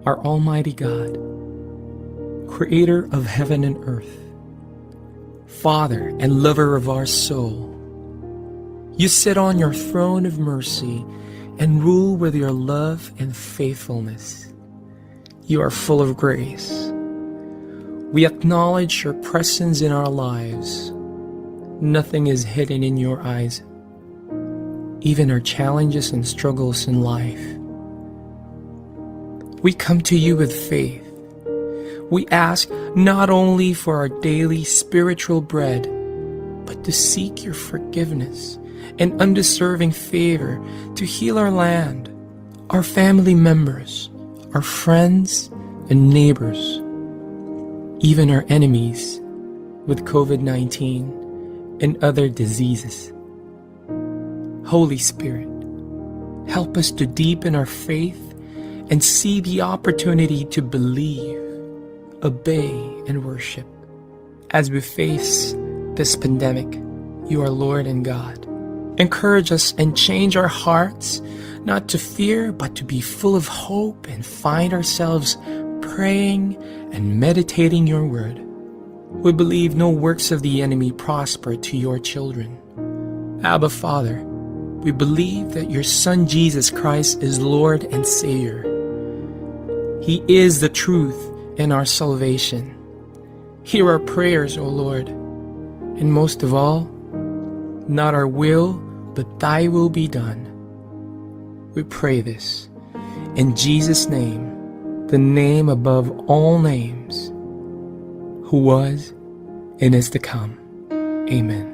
our Almighty God, Creator of heaven and earth, Father and lover of our soul, you sit on your throne of mercy and rule with your love and faithfulness. You are full of grace. We acknowledge your presence in our lives. Nothing is hidden in your eyes, even our challenges and struggles in life. We come to you with faith. We ask not only for our daily spiritual bread, but to seek your forgiveness and undeserving favor to heal our land, our family members, our friends and neighbors, even our enemies with COVID-19 and other diseases. Holy Spirit, help us to deepen our faith and see the opportunity to believe, obey, and worship. As we face this pandemic, you are Lord and God. Encourage us and change our hearts, not to fear, but to be full of hope and find ourselves praying and meditating your word. We believe no works of the enemy prosper to your children. Abba, Father, we believe that your Son Jesus Christ is Lord and Savior. He is the truth and our salvation. Hear our prayers, O Lord, and most of all, not our will, but thy will be done. We pray this in Jesus' name, the name above all names, who was and is to come. Amen.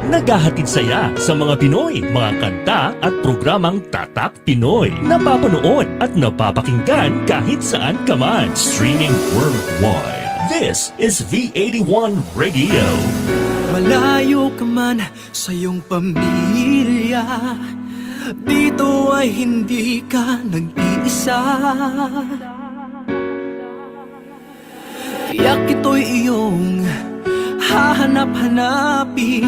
Naghahatid saya sa mga Pinoy, mga kanta at programang Tatak Pinoy. Napapanood at napapakinggan kahit saan ka man. Streaming worldwide. This is V81 Radio. Malayo ka man sa iyong pamilya, dito ay hindi ka nag-iisa. Tiyak ito'y iyong hahanap-hanapin,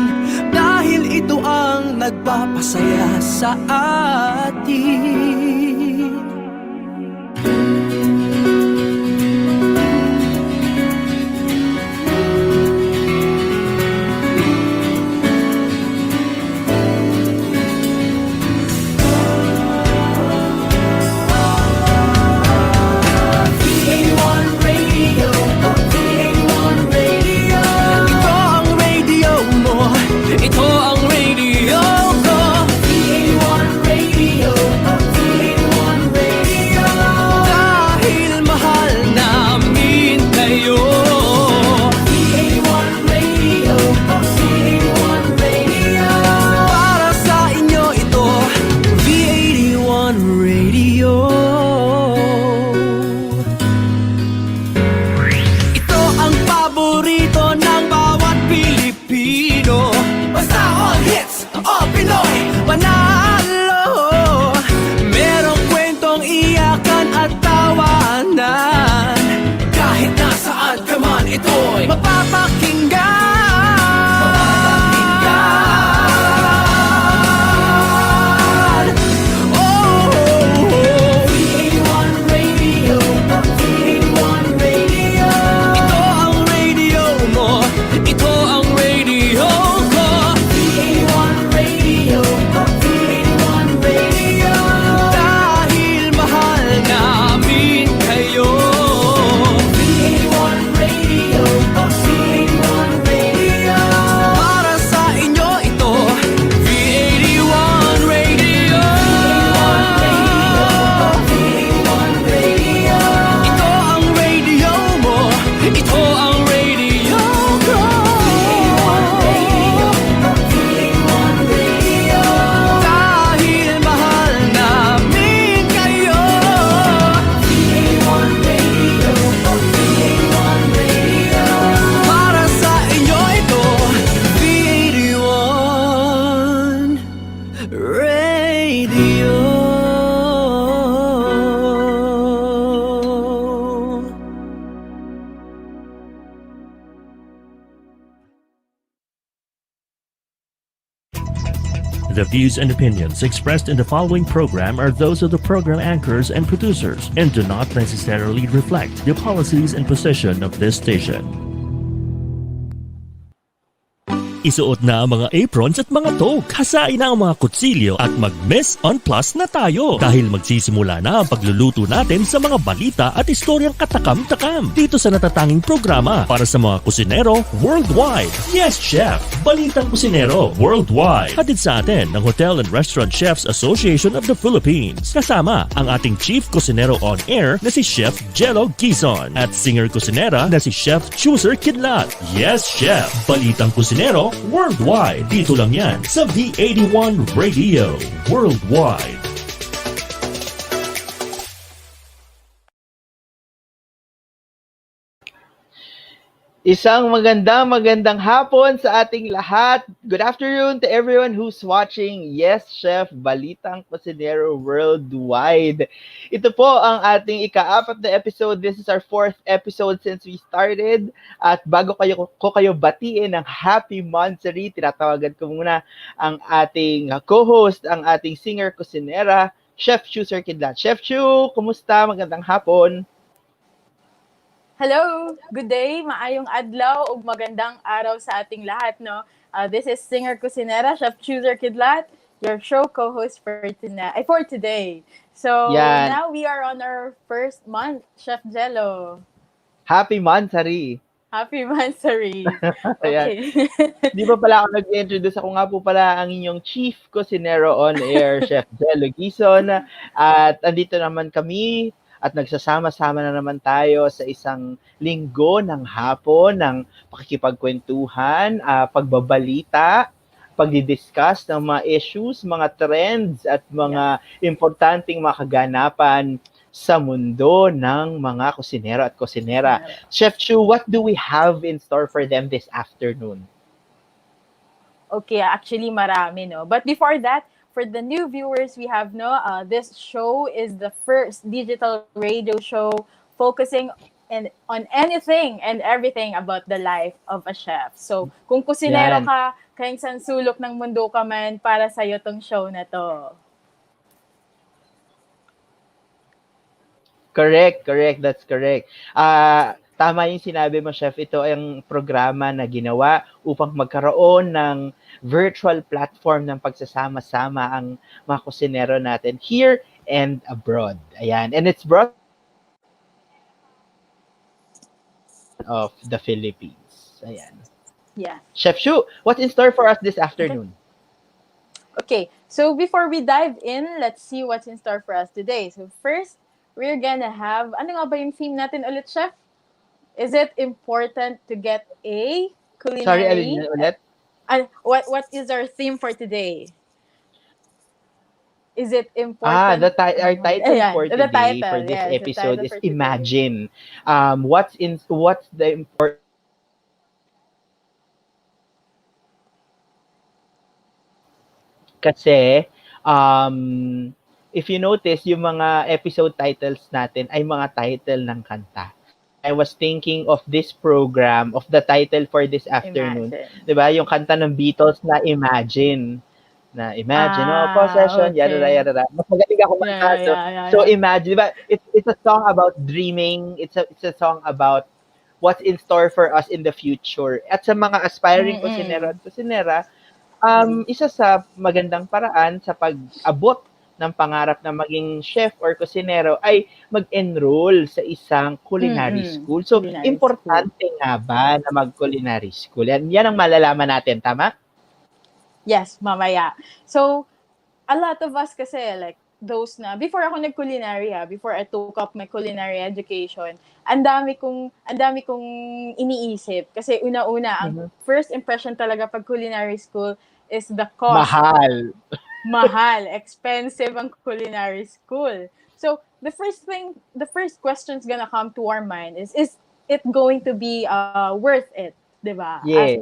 dahil ito ang nagpapasaya sa atin. Ito ang radio ko, V81 Radio, V81 The views and opinions expressed in the following program are those of the program anchors and producers and do not necessarily reflect the policies and position of this station. Isuot na ang mga aprons at mga toque. Hasain na ang mga kutsilyo at mag-miss on plus na tayo dahil magsisimula na ang pagluluto natin sa mga balita at istoryang katakam-takam dito sa natatanging programa para sa mga kusinero worldwide. Yes, Chef! Balitang Kusinero Worldwide. Hatid sa atin ng Hotel and Restaurant Chefs Association of the Philippines. Kasama ang ating Chief Kusinero on Air na si Chef Gelo Guison at singer-kusinera na si Chef Chuser Quidlat. Yes, Chef! Balitang Kusinero Worldwide. Dito lang yan sa V81 Radio Worldwide. Isang magandang hapon sa ating lahat. Good afternoon to everyone who's watching Yes Chef Balitang Kusinero Worldwide. Ito po ang ating ika-4 na episode. This is our 4th episode since we started. At bago ko kayo batiin ng happy monthsary, tinatawagan ko muna ang ating co-host, ang ating singer-kusinera, Chef Chuser Quidlat. Chef Chu, kumusta? Magandang hapon. Hello! Good day, maayong adlaw ug magandang araw sa ating lahat, no? This is singer-kusinera, Chef Chuser Quidlat, your show co-host for today. So, Now we are on our first month, Chef Gelo. Happy monthsary! Happy monthsary! Okay. Di ba pala ako nag-introduce? Ako nga po pala ang inyong Chief Kusinero on Air, Chef Gelo Guison. At andito naman kami at nagsasama-sama na naman tayo sa isang linggo ng hapon ng pakikipagkwentuhan, pagbabalita, pagdidiscuss ng mga issues, mga trends at mga importanteng mga kaganapan sa mundo ng mga kusinero at kusinera. Chef Chu, what do we have in store for them this afternoon? Okay, actually marami, no? But before that, for the new viewers, we have this show is the first digital radio show focusing on anything and everything about the life of a chef. So, kung kusinero ka, kahit saan sulok ng mundo ka man, para sa'yo tong show na to. Correct. That's correct. Tama yung sinabi mo, Chef. Ito ay ang programa na ginawa upang magkaroon ng virtual platform ng pagsasama-sama ang mga kusinero natin here and abroad. Ayan. And it's brought of the Philippines. Ayan. Yeah. Chef Chu, what's in store for us this afternoon? Okay. So before we dive in, let's see what's in store for us today. So first, we're gonna have, ano nga ba yung theme natin ulit, Chef? Is it important to get a culinary? Sorry, alin ulit? What is our theme for today? Is it important? Our title for today for this episode is Imagine. What's the important? Kasi if you notice, yung mga episode titles natin ay mga title ng kanta. I was thinking of this program, of the title for this afternoon. Diba? Yung kanta ng Beatles na Imagine. Possession, yada. Mas magaling ako kumanta. So Imagine, diba? It's a song about dreaming. It's a song about what's in store for us in the future. At sa mga aspiring kusinero at kusinera, isa sa magandang paraan sa pag-abot ng pangarap na maging chef or kusinero ay mag-enroll sa isang culinary school. So, importante nga ba na mag-culinary school? Yan ang malalaman natin, tama? Yes, mamaya. So, a lot of us kasi, like, those na, before ako nag-culinary, before I took up my culinary education, ang dami kong iniisip. Kasi una-una, ang first impression talaga pag culinary school is the cost. Mahal, expensive ang culinary school. So, the first question's gonna come to our mind is it going to be worth it, diba? Yes.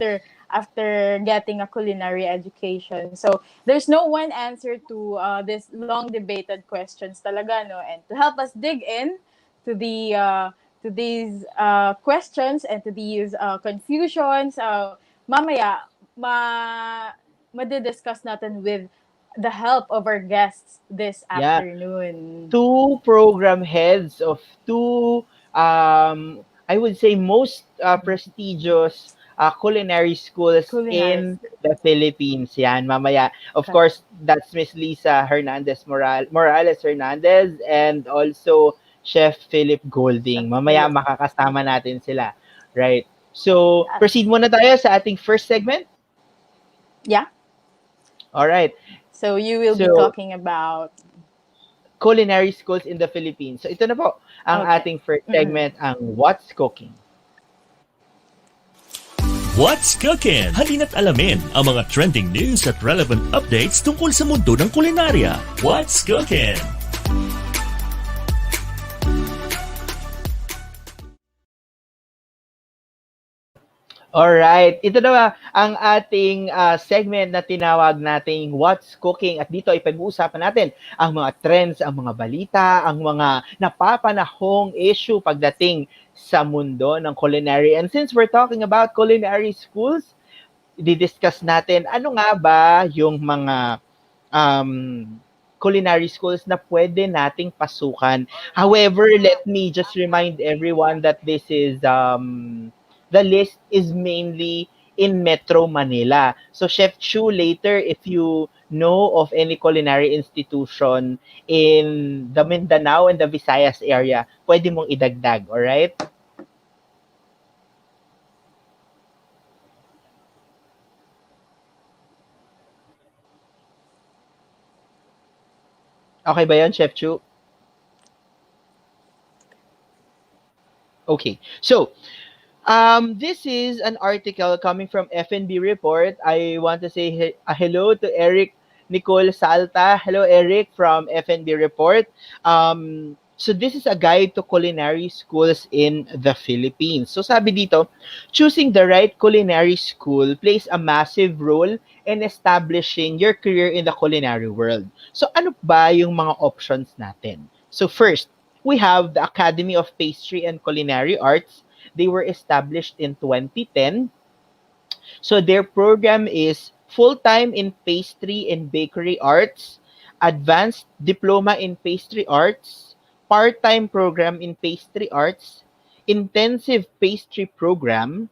After getting a culinary education. So, there's no one answer to this long debated questions talaga, no? And to help us dig in to these questions and to these confusions, mamaya madidiscuss natin with the help of our guests this Yeah. afternoon. Two program heads of two, I would say, most prestigious culinary schools Culinary. in the Philippines. Yan, mamaya. Of Correct. course, that's Miss Liza Morales Hernandez, and also Chef Philip Golding. Chef Mamaya Philip. makakasama natin sila. Right. So, Yes. proceed muna tayo sa ating first segment. Yeah. All right. So you will be So, talking about. culinary schools in the Philippines. So ito na po ang Okay. ating first segment, ang What's Cooking. What's Cooking? Halina't alamin ang mga trending news at relevant updates tungkol sa mundo ng kulinarya. What's Cooking? Alright, ito na ang ating segment na tinawag nating What's Cooking. At dito ay pag-uusapan natin ang mga trends, ang mga balita, ang mga napapanahong issue pagdating sa mundo ng culinary. And since we're talking about culinary schools, i-discuss natin ano nga ba yung mga culinary schools na pwede nating pasukan. However, let me just remind everyone that this is the list is mainly in Metro Manila. So Chef Chu, later if you know of any culinary institution in the Mindanao and the Visayas area, pwede mong idagdag, alright? Okay ba yun, Chef Chu? Okay. So, this is an article coming from FNB Report. I want to say hello to Eric Nicole Salta. Hello, Eric from FNB Report. So this is a guide to culinary schools in the Philippines. So sabi dito, choosing the right culinary school plays a massive role in establishing your career in the culinary world. So ano ba yung mga options natin? So first, we have the Academy of Pastry and Culinary Arts. They were established in 2010. So their program is full-time in pastry and bakery arts, advanced diploma in pastry arts, part-time program in pastry arts, intensive pastry program,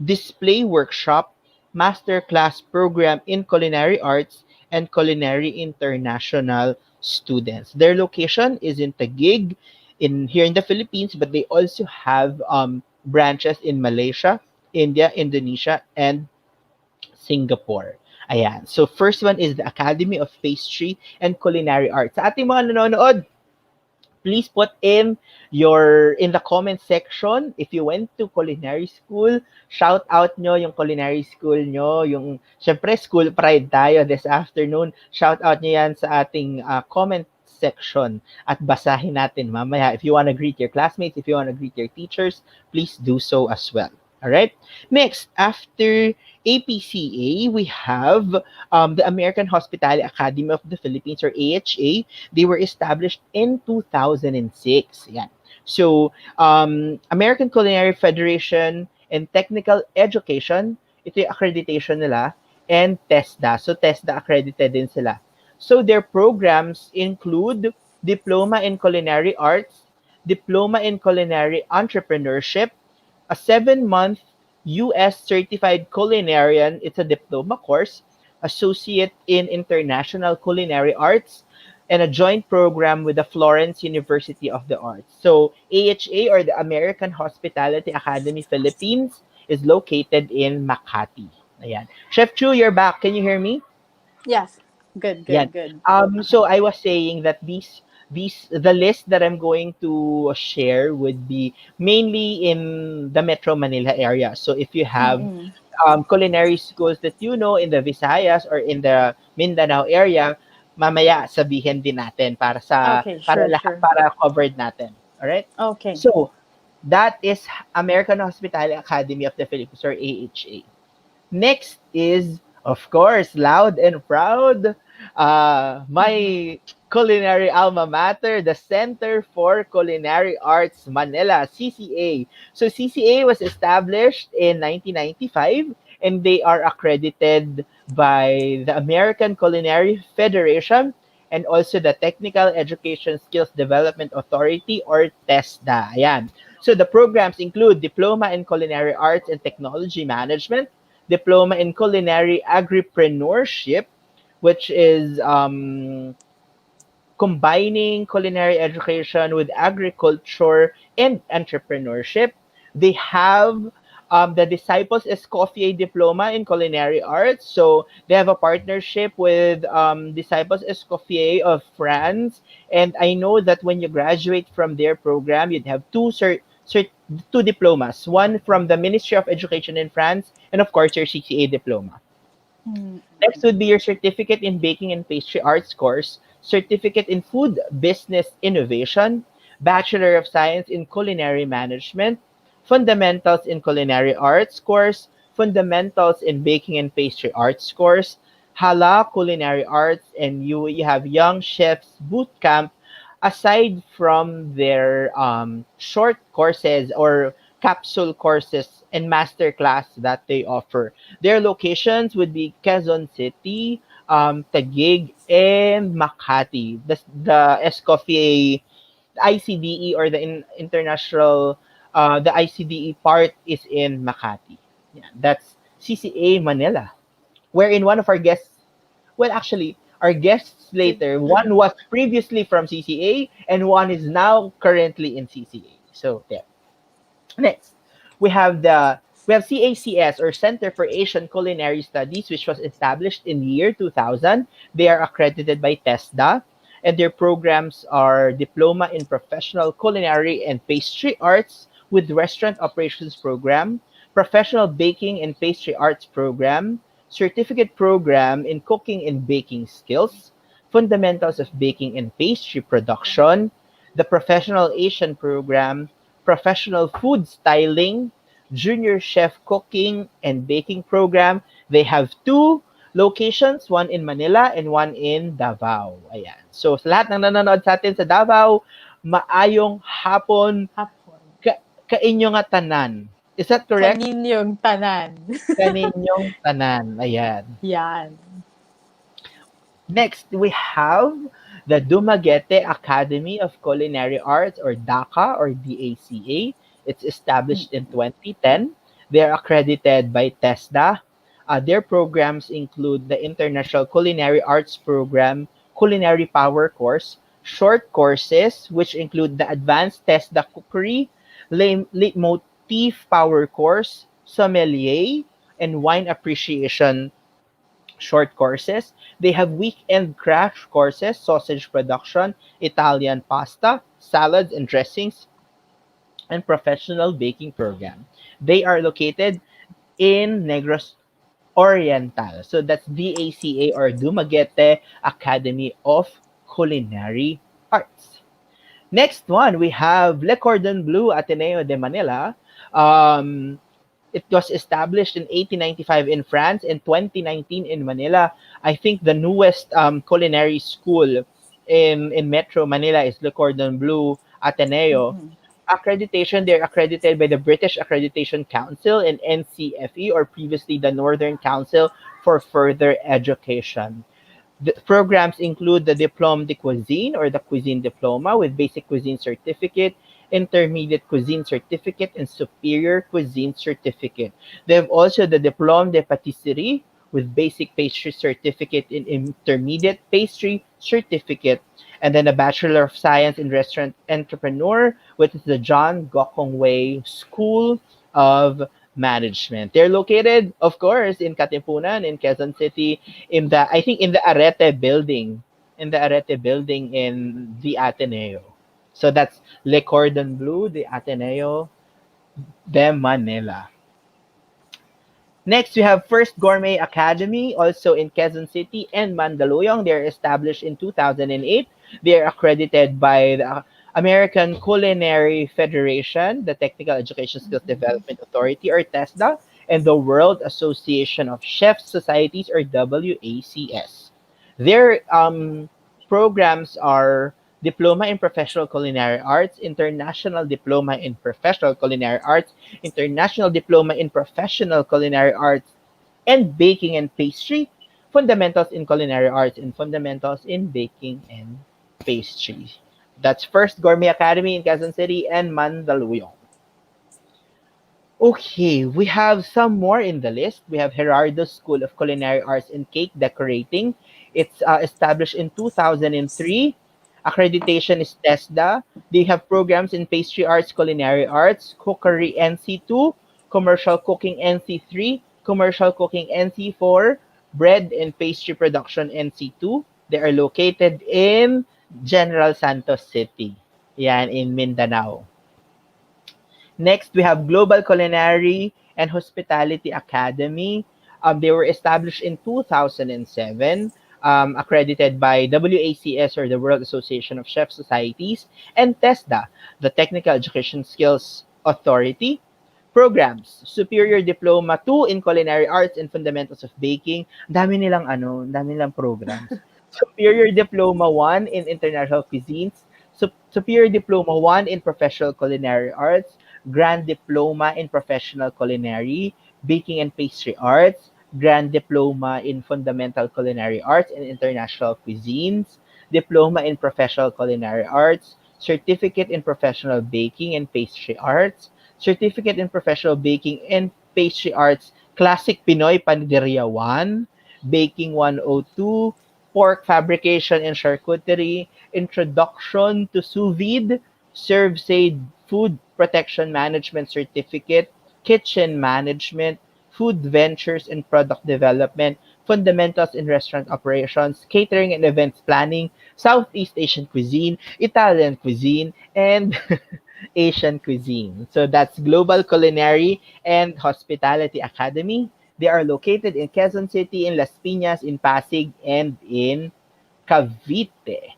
display workshop, masterclass program in culinary arts, and culinary international students. Their location is in Taguig, here in the Philippines, but they also have branches in Malaysia, India, Indonesia, and Singapore. Ayan. So first one is the Academy of Pastry and Culinary Arts. Sa ating mga nanonood, please put in the comment section if you went to culinary school. Shout out nyo yung culinary school nyo, yung syempre school pride tayo this afternoon. Shout out nyo yan sa ating comment section at basahin natin mamaya. If you want to greet your classmates, if you want to greet your teachers, please do so as well. All right. Next, after APCA, we have the American Hospitality Academy of the Philippines, or AHA. They were established in 2006. Yan. So, American Culinary Federation and Technical Education, ito yung accreditation nila, and TESDA. So, TESDA accredited din sila. So, their programs include Diploma in Culinary Arts, Diploma in Culinary Entrepreneurship, a 7-month U.S. Certified Culinarian, it's a diploma course, Associate in International Culinary Arts, and a joint program with the Florence University of the Arts. So AHA, or the American Hospitality Academy Philippines, is located in Makati. Ayan. Chef Chu, you're back. Can you hear me? Yes. Good. Yan. So I was saying that the list that I'm going to share would be mainly in the Metro Manila area. So if you have culinary schools that you know in the Visayas or in the Mindanao area, mamaya sabihin din natin para covered natin. All right? Okay. So that is American Hospitality Academy of the Philippines, or AHA. Next is, of course, loud and proud, my culinary alma mater, the Center for Culinary Arts Manila, CCA. So CCA was established in 1995, and they are accredited by the American Culinary Federation and also the Technical Education Skills Development Authority or TESDA. Ayan. So the programs include Diploma in Culinary Arts and Technology Management, Diploma in Culinary Agripreneurship, which is combining culinary education with agriculture and entrepreneurship. They have the Disciples Escoffier Diploma in Culinary Arts. So they have a partnership with Disciples Escoffier of France. And I know that when you graduate from their program, you'd have two diplomas, one from the Ministry of Education in France, and of course your CCA diploma. Mm. Next would be your Certificate in Baking and Pastry Arts course, Certificate in Food Business Innovation, Bachelor of Science in Culinary Management, Fundamentals in Culinary Arts course, Fundamentals in Baking and Pastry Arts course, Hala Culinary Arts, and you have Young Chefs Boot Camp aside from their short courses or capsule courses and master class that they offer. Their locations would be Quezon City, Taguig, and Makati. The Escoffier, the ICDE or the international, the ICDE part is in Makati. Yeah, that's CCA Manila, wherein one of our guests, well, actually, our guests later, one was previously from CCA and one is now currently in CCA. So, there. Next, we have CACS or Center for Asian Culinary Studies, which was established in the year 2000. They are accredited by TESDA, and their programs are Diploma in Professional Culinary and Pastry Arts with Restaurant Operations Program, Professional Baking and Pastry Arts Program, Certificate Program in Cooking and Baking Skills, Fundamentals of Baking and Pastry Production, the Professional Asian Program, Professional Food Styling, Junior Chef Cooking and Baking Program. They have two locations, one in Manila and one in Davao. Ayan. So sa lahat ng nanonood sa atin sa Davao, maayong hapon Hapon. kainyo nga tanan. Is that correct? Kaninyong tanan. Kaninyong tanan. Ayan. Yan. Next, we have the Dumaguete Academy of Culinary Arts or DACA or DACA. It's established in 2010. They're accredited by TESDA. Their programs include the International Culinary Arts Program, Culinary Power Course, short courses, which include the Advanced TESDA Cookery, Leitmotif Power Course, Sommelier, and Wine Appreciation short courses. They have weekend crash courses, sausage production, Italian pasta, salads and dressings, and professional baking program. They are located in Negros Oriental. So that's DACA or Dumaguete Academy of Culinary Arts. Next one, we have Le Cordon Bleu Ateneo de Manila. It was established in 1895 in France and 2019 in Manila. I think the newest culinary school in Metro Manila is Le Cordon Bleu Ateneo. Accreditation, they're accredited by the British Accreditation Council and NCFE, or previously the Northern Council for Further Education. The programs include the Diplôme de Cuisine or the Cuisine Diploma with Basic Cuisine Certificate, Intermediate Cuisine Certificate, and Superior Cuisine Certificate. They have also the Diplôme de Pâtisserie with Basic Pastry Certificate and Intermediate Pastry Certificate, and then a Bachelor of Science in Restaurant Entrepreneur, which is the John Gokong Wei School of Management. They're located, of course, in Katipunan, in Quezon City, in the Arete building, in the Ateneo. So that's Le Cordon Bleu de Ateneo de Manila. Next, we have First Gourmet Academy, also in Quezon City and Mandaluyong. They're established in 2008. They're accredited by the American Culinary Federation, the Technical Education Skills Development Authority, or TESDA, and the World Association of Chefs Societies, or WACS. Their programs are Diploma in Professional Culinary Arts, International Diploma in Professional Culinary Arts, International Diploma in Professional Culinary Arts, and Baking and Pastry, Fundamentals in Culinary Arts, and Fundamentals in Baking and Pastry. That's First Gourmet Academy in Quezon City and Mandaluyong. Okay, we have some more in the list. We have Gerardo School of Culinary Arts and Cake Decorating. It's established in 2003. Accreditation is TESDA. They have programs in pastry arts, culinary arts, cookery NC2, commercial cooking NC3, commercial cooking NC4, bread and pastry production NC2. They are located in General Santos City. Yan, in Mindanao. Next, we have Global Culinary and Hospitality Academy. They were established in 2007, accredited by WACS, or the World Association of Chef Societies, and TESDA, the Technical Education Skills Authority. Programs, Superior Diploma 2 in Culinary Arts and Fundamentals of Baking. Dami nilang programs. Superior Diploma 1 in International Cuisines, Superior Diploma 1 in Professional Culinary Arts, Grand Diploma in Professional Culinary, Baking and Pastry Arts, Grand Diploma in Fundamental Culinary Arts and International Cuisines, Diploma in Professional Culinary Arts, Certificate in Professional Baking and Pastry Arts, Certificate in Professional Baking and Pastry Arts, Classic Pinoy Panaderia 1, Baking 102, Pork Fabrication and Charcuterie, Introduction to Sous Vide, Serve Said Food Protection Management Certificate, Kitchen Management, Food Ventures and Product Development, Fundamentals in Restaurant Operations, Catering and Events Planning, Southeast Asian Cuisine, Italian Cuisine, and Asian Cuisine. So that's Global Culinary and Hospitality Academy. They are located in Quezon City, in Las Piñas, in Pasig, and in Cavite.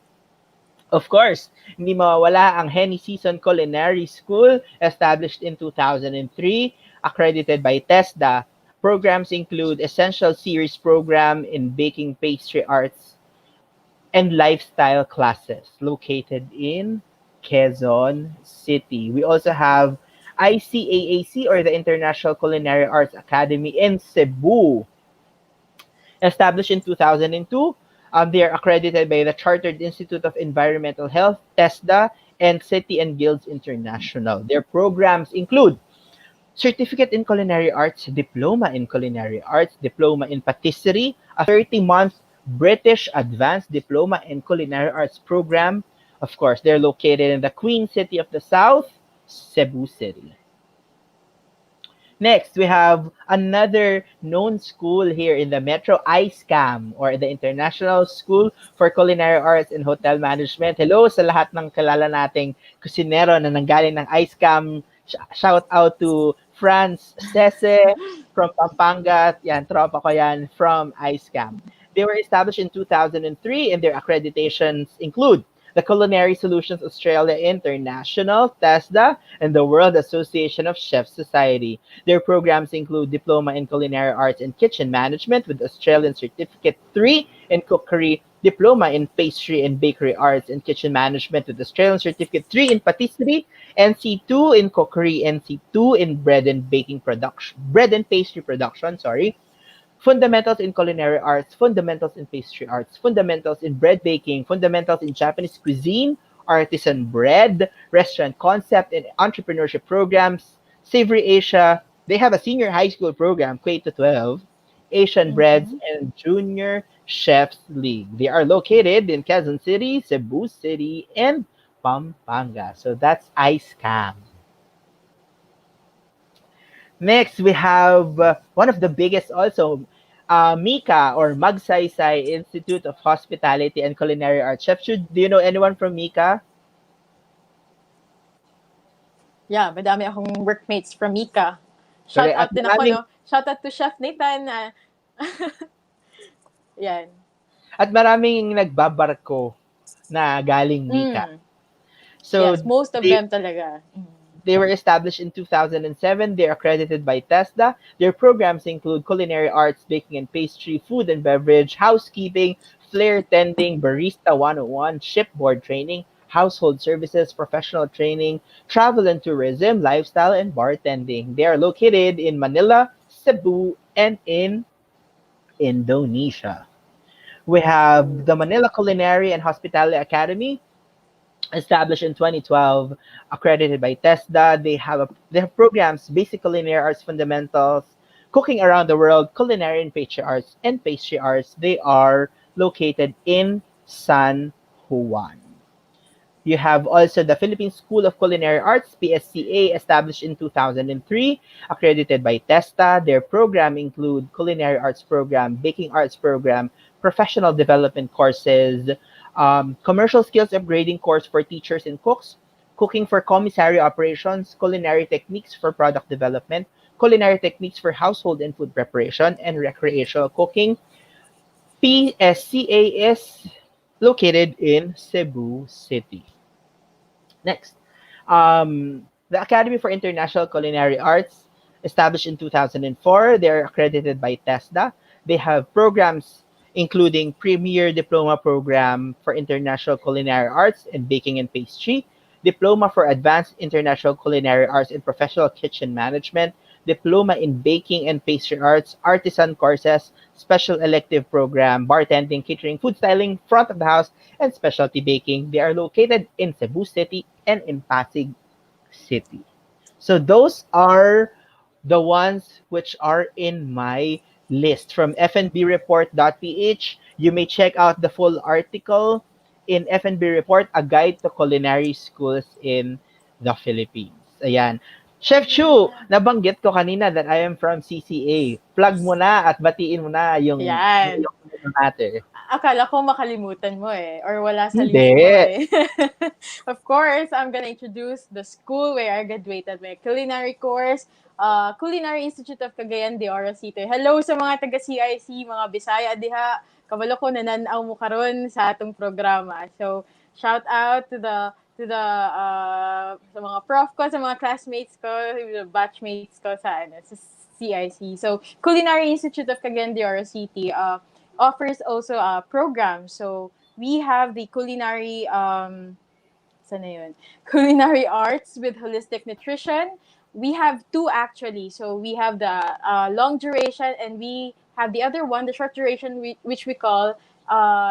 Of course, hindi mawawala ang Henny Season Culinary School, established in 2003, accredited by TESDA. Programs include Essential Series Program in Baking Pastry Arts and Lifestyle Classes, located in Quezon City. We also have ICAAC, or the International Culinary Arts Academy in Cebu, established in 2002. They are accredited by the Chartered Institute of Environmental Health, TESDA, and City and Guilds International. Their programs include Certificate in Culinary Arts, Diploma in Culinary Arts, Diploma in Patisserie, a 30-month British Advanced Diploma in Culinary Arts program. Of course, they're located in the Queen City of the South, Cebu City. Next, we have another known school here in the Metro, ISCAM, or the International School for Culinary Arts and Hotel Management. Hello sa lahat ng kilala nating kusinero na nanggaling ng ISCAM. Shout out to Franz Sese from Pampanga. Yan, tropa ko yan, from ISCAM. They were established in 2003, and their accreditations include the Culinary Solutions Australia International, TESDA, and the World Association of Chef Society. Their programs include Diploma in Culinary Arts and Kitchen Management with Australian Certificate 3 in Cookery, Diploma in Pastry and Bakery Arts and Kitchen Management with Australian Certificate 3 in Patisserie, NC2 in Cookery, NC2 in Bread and Pastry Production, Fundamentals in Culinary Arts, Fundamentals in Pastry Arts, Fundamentals in Bread Baking, Fundamentals in Japanese Cuisine, Artisan Bread, Restaurant Concept and Entrepreneurship Programs, Savory Asia. They have a senior high school program, K-12, Asian Breads, and Junior Chefs League. They are located in Quezon City, Cebu City, and Pampanga. So that's ISCAM. Next, we have one of the biggest also, MICA, or Magsaysay Institute of Hospitality and Culinary Arts. Chef Jude, do you know anyone from MICA? Yeah, madami akong workmates from Mika. Shout Correct. out At din ako, maraming- no? Shout out to Chef Nathan. Yan. At maraming nagbabarko na galing MICA. Mm. So Yes, most of they, them talaga. they were established in 2007. They're accredited by TESDA. Their programs include culinary arts, baking and pastry, food and beverage, housekeeping, flair tending, barista 101, shipboard training, household services, professional training, travel and tourism, lifestyle, and bartending. They are located in Manila, Cebu, and in Indonesia. We have the Manila Culinary and Hospitality Academy, established in 2012, accredited by TESDA. They have programs: basic culinary arts fundamentals, cooking around the world, culinary and pastry arts. They are located in San Juan. You have also the Philippine School of Culinary Arts, PSCA, established in 2003, accredited by TESTA. Their program include culinary arts program, baking arts program, professional development courses, commercial skills upgrading course for teachers and cooks, cooking for commissary operations, culinary techniques for product development, culinary techniques for household and food preparation, and recreational cooking. PSCA is located in Cebu City. Next, the Academy for International Culinary Arts, established in 2004. They're accredited by TESDA. They have programs including Premier Diploma Program for International Culinary Arts in Baking and Pastry, Diploma for Advanced International Culinary Arts in Professional Kitchen Management, Diploma in Baking and Pastry Arts, Artisan Courses, Special Elective Program, Bartending, Catering, Food Styling, Front of the House, and Specialty Baking. They are located in Cebu City and in Pasig City. So those are the ones which are in my list from fnbreport.ph. You may check out the full article in FNB Report, A Guide to Culinary Schools in the Philippines. Ayan. Chef Chu, nabanggit ko kanina that I am from CCA. Plug mo na at batiin mo na yung Yan. matter. Akala ko makalimutan mo eh, or wala sa list Hindi. mo eh. Of course, I'm gonna introduce the school where I graduated my culinary course, Culinary Institute of Cagayan de Oro City. Hello sa mga taga-CIC, mga Bisaya diha. Kabalo ko nananaw mo karon sa atong programa. So, shout out to the sa mga prof ko, sa mga classmates ko, the batchmates ko sa CIC. So, Culinary Institute of Cagayan de Oro City offers also a program. So, we have the culinary culinary arts with holistic nutrition. We have two actually. So, we have the long duration, and we have the other one, the short duration, which we call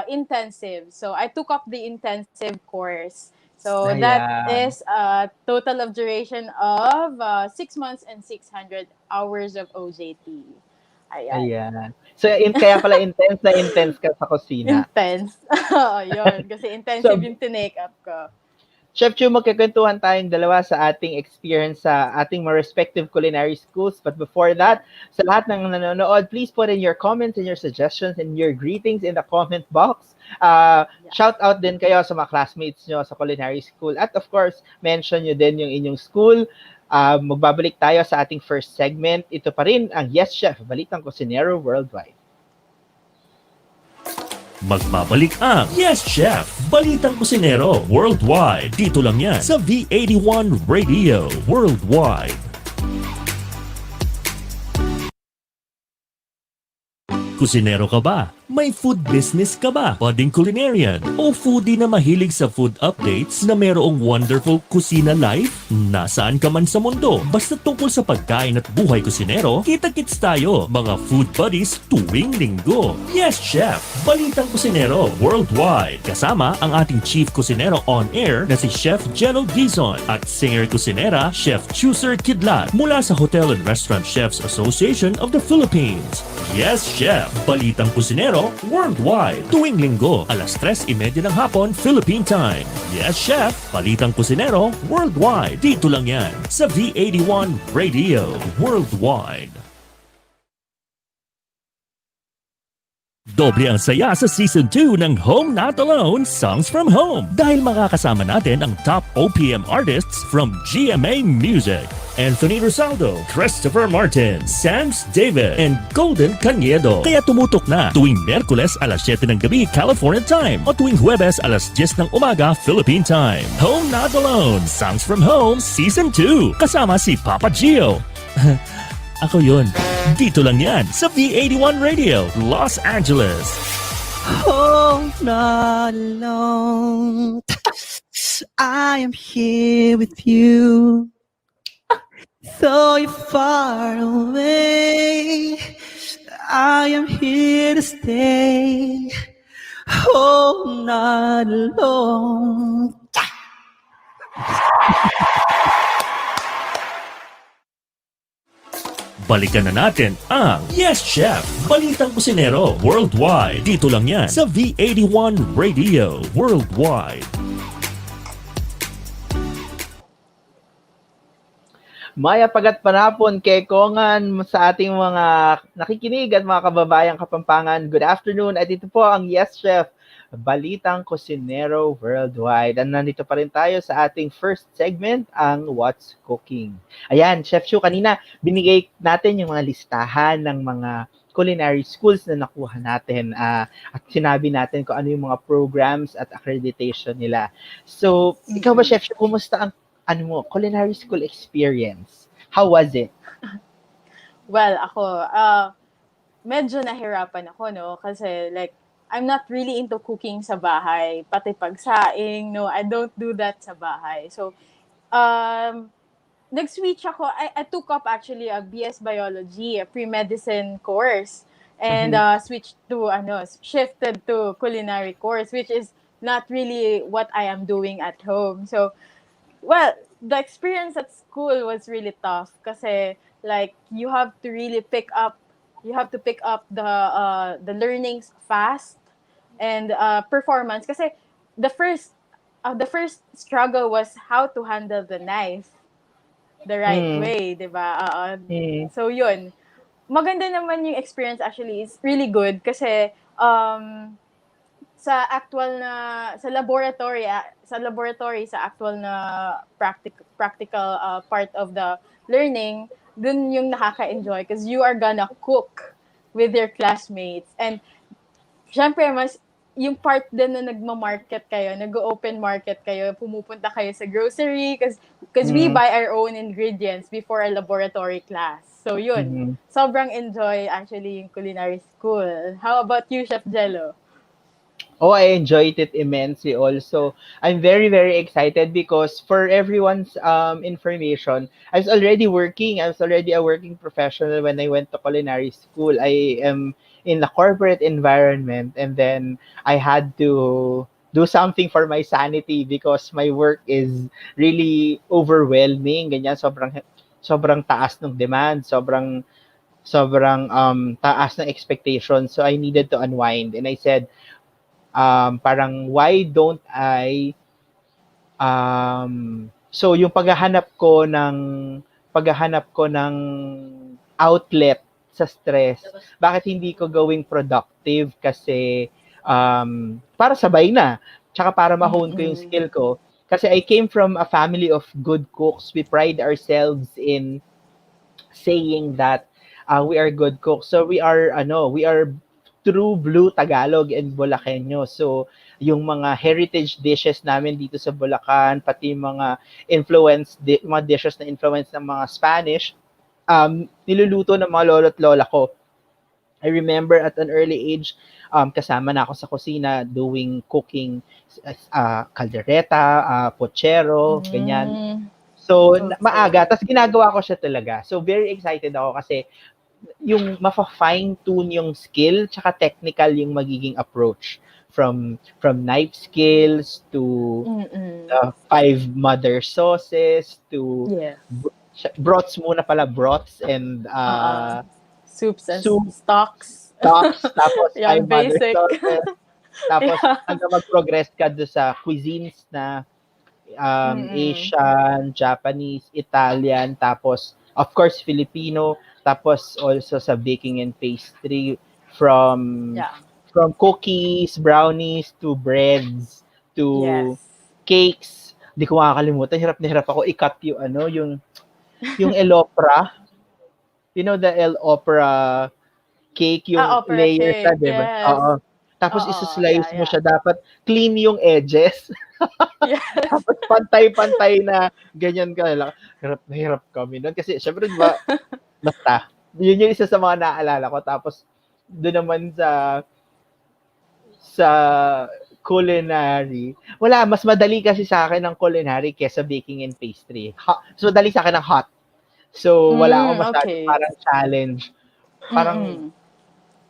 intensive. So, I took up the intensive course. So that Ayan. is a total of duration of 6 months and 600 hours of OJT. Ayan. Ayan. So, kaya pala intense ka sa kusina. Intense. Yun. Kasi intensive yung tinake up ko. Chef Chu, magkakwentuhan tayong dalawa sa ating experience sa ating mga respective culinary schools. But before that, sa lahat ng nanonood, please put in your comments and your suggestions and your greetings in the comment box. Shout out din kayo sa mga classmates nyo sa culinary school. At of course, mention nyo din yung inyong school. Magbabalik tayo sa ating first segment. Ito pa rin ang Yes Chef, Balitang Kusinero Worldwide. Magbabalik ang Yes Chef, Balitang Kusinero Worldwide. Dito lang yan sa V81 Radio Worldwide. Kusinero ka ba? May food business ka ba? Budding culinarian? O foodie na mahilig sa food updates na mayroong wonderful kusina life? Nasaan ka man sa mundo? Basta tungkol sa pagkain at buhay kusinero, kita-kits tayo, mga food buddies tuwing linggo. Yes, Chef! Balitang Kusinero Worldwide. Kasama ang ating Chief Kusinero on air na si Chef Gelo Guison at Singer Kusinera Chef Chuser Quidlat mula sa Hotel and Restaurant Chefs Association of the Philippines. Yes, Chef! Balitang Kusinero Worldwide. Tuwing linggo, alas 3:30 ng hapon, Philippine Time. Yes, Chef! Balitang Kusinero Worldwide. Dito lang yan sa V81 Radio Worldwide. Doble ang saya sa Season 2 ng Home Not Alone, Songs from Home dahil makakasama natin ang top OPM artists from GMA Music. Anthony Rosaldo, Christopher Martin, Sams David, and Golden Cañedo. Kaya tumutok na tuwing Miyerkules alas 7 ng gabi California Time o tuwing Huwebes alas 10 ng umaga Philippine Time. Home Not Alone, Songs from Home Season 2 kasama si Papa Gio. Ako yun. Dito lang yan sa V81 Radio, Los Angeles. Home not alone. I am here with you. Though you're far away, I am here to stay. Oh, not alone. Balikan na natin ang Yes Chef, Balitang Kusinero Worldwide. Dito lang yan sa V81 Radio Worldwide. Maya pagat panapon kay Kongan sa ating mga nakikinig at mga kababayang Kapampangan. Good afternoon at ito po ang Yes Chef, Balitang Kusinero Worldwide. At nandito pa rin tayo sa ating first segment, ang What's Cooking. Ayan, Chef Chu, kanina binigay natin yung mga listahan ng mga culinary schools na nakuha natin at sinabi natin kung ano yung mga programs at accreditation nila. So, ikaw ba, Chef Chu, kumusta ang culinary school experience? How was it? Well, ako, medyo nahirapan ako, no? Kasi, like, I'm not really into cooking sa bahay. Pati pagsaing, no? I don't do that sa bahay. So, nag-switch ako. I took up, actually, a BS Biology, a pre-medicine course. And shifted to culinary course, which is not really what I am doing at home. So, well, the experience at school was really tough kasi like you have to pick up the learnings fast and performance kasi the first struggle was how to handle the knife the right way, 'di ba? So yun. Maganda naman yung experience, actually. It's really good kasi sa laboratory sa actual na practical part of the learning, dun yung nakaka-enjoy because you are gonna cook with your classmates. And syempre mas yung part din na nagma-market kayo, nag-open market kayo, pumupunta kayo sa grocery because we buy our own ingredients before a laboratory class. So yun, sobrang enjoy actually yung culinary school. How about you, Chef Gelo? Oh, I enjoyed it immensely also. I'm very, very excited because for everyone's information, I was already a working professional when I went to culinary school. I am in the corporate environment, and then I had to do something for my sanity because my work is really overwhelming. Ganyan, sobrang taas ng demand, sobrang taas ng expectations. So I needed to unwind, and I said, parang why don't I so yung paghahanap ko ng outlet sa stress, bakit hindi ko gawing productive? Kasi para sabay na, tsaka para ma-hone ko yung skill ko, kasi I came from a family of good cooks. We pride ourselves in saying that we are good cooks. So we are true blue Tagalog and Bulakenyo. So, yung mga heritage dishes namin dito sa Bulacan, pati mga mga dishes na influence ng mga Spanish, niluluto ng mga lolo't lola ko. I remember at an early age, kasama na ako sa kusina doing cooking, caldereta, pochero, ganyan. So, maaga. Tapos ginagawa ko siya talaga. So, very excited ako kasi yung ma-fine-tune yung skill tsaka technical yung magiging approach from knife skills to 5 mother sauces to broths and soups and stocks tapos yeah, 5 mother basic sauces tapos hanggang mag-progress ka do sa cuisines na Asian, Japanese, Italian, tapos of course Filipino, tapos also sa baking and pastry from cookies, brownies to breads to cakes. Hindi ko makakalimutan, hirap na hirap ako i-cut yung El Opera. You know the El Opera cake, yung layers na, diba? Oo. Tapos isa-slice mo siya, dapat clean yung edges. Tapos pantay-pantay na ganyan ka lang. Hirap kami doon kasi syempre diba, basta yun yung isa sa mga naalala ko. Tapos doon naman sa culinary, mas madali kasi sa akin ng culinary kesa baking and pastry. So madali sa akin ng hot. So wala akong masyadong parang challenge. Parang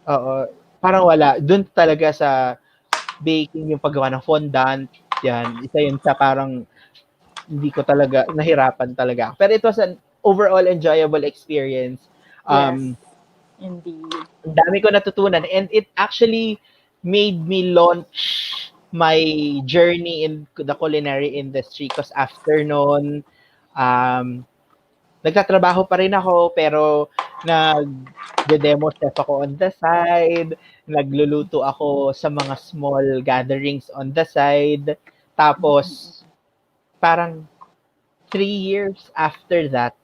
Oo, parang wala. Doon talaga sa baking, yung paggawa ng fondant, yan. Isa yun sa parang hindi ko talaga, nahirapan talaga. Pero it was an overall enjoyable experience. Yes, Um, indeed. ang dami ko natutunan and it actually made me launch my journey in the culinary industry because after noon, um, nagtatrabaho pa rin ako pero nag-demo chef ako on the side, nagluluto ako sa mga small gatherings on the side. Tapos parang 3 years after that,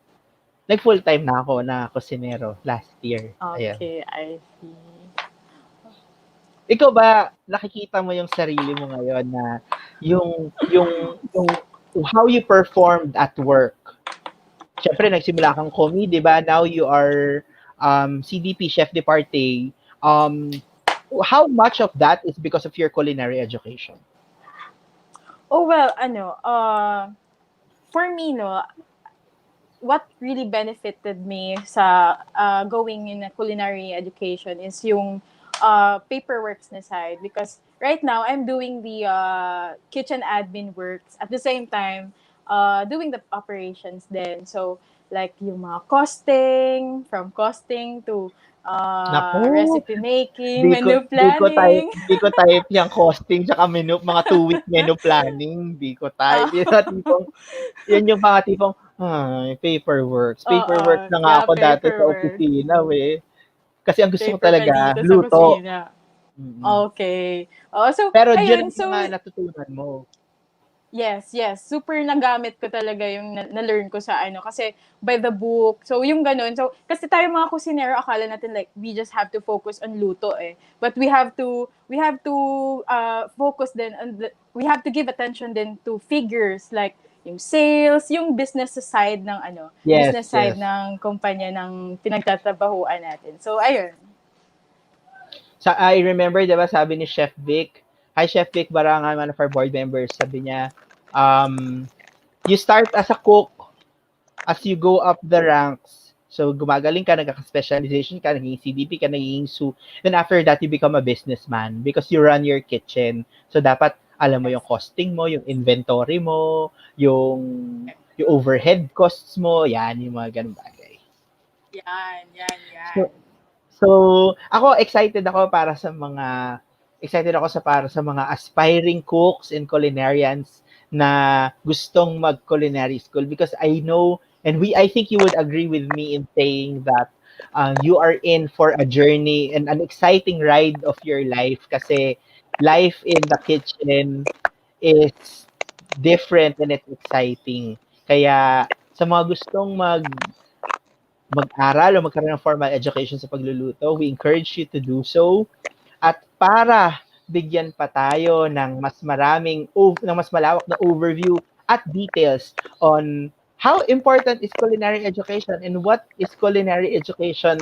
nag full-time na ako na kusinero last year. Ayan. Okay, I see. Ikaw ba, nakikita mo yung sarili mo ngayon na yung how you performed at work? Siyempre, nagsimula kang commie, di ba? Now you are CDP, chef de partie. How much of that is because of your culinary education? Oh, well, for me, no, what really benefited me sa going in a culinary education is yung paperworks na side, because right now I'm doing the kitchen admin works at the same time doing the operations then. So like yung mga costing, from costing to Naku, recipe making, menu planning. di ko type yung costing tsaka menu, mga 2-week menu planning. Di ko type. Yun yung tipong, yun yung mga tipong, paperworks. Paperworks na nga Yeah, ako dati sa paperwork. opisina, we. Kasi ang gusto ko Paper pa talaga, dito sa luto. kusina. Mm. Okay. Oh, so, Pero yun ayun. ang So, mga natutunan mo. yes. Super nagamit ko talaga yung na-learn ko sa kasi by the book. So, yung ganun. So, kasi tayo mga kusinero, akala natin like, we just have to focus on luto eh. But we have to focus then on we have to give attention then to figures like yung sales, yung business side ng Yes, business side yes. ng kumpanya ng pinagtatrabahuan natin. So, ayun. I remember, di ba, sabi ni Chef Vic, hi Chef Vic Barangan, one of our board members, sabi niya, you start as a cook, as you go up the ranks, so gumagaling ka, nagka-specialization ka, naging CDP ka, naging sous, then after that, you become a businessman because you run your kitchen. So dapat, alam mo yung costing mo, yung inventory mo, yung overhead costs mo, yan, yung mga ganun bagay. Yan. So, ako excited ako para sa mga aspiring cooks and culinarians na gustong mag-culinary school because I know and I think you would agree with me in saying that you are in for a journey and an exciting ride of your life kasi life in the kitchen is different and it's exciting. Kaya sa mga gustong mag-aral o magkaroon ng formal education sa pagluluto, we encourage you to do so. At para bigyan pa tayo ng mas malawak na overview at details on how important is culinary education and what culinary education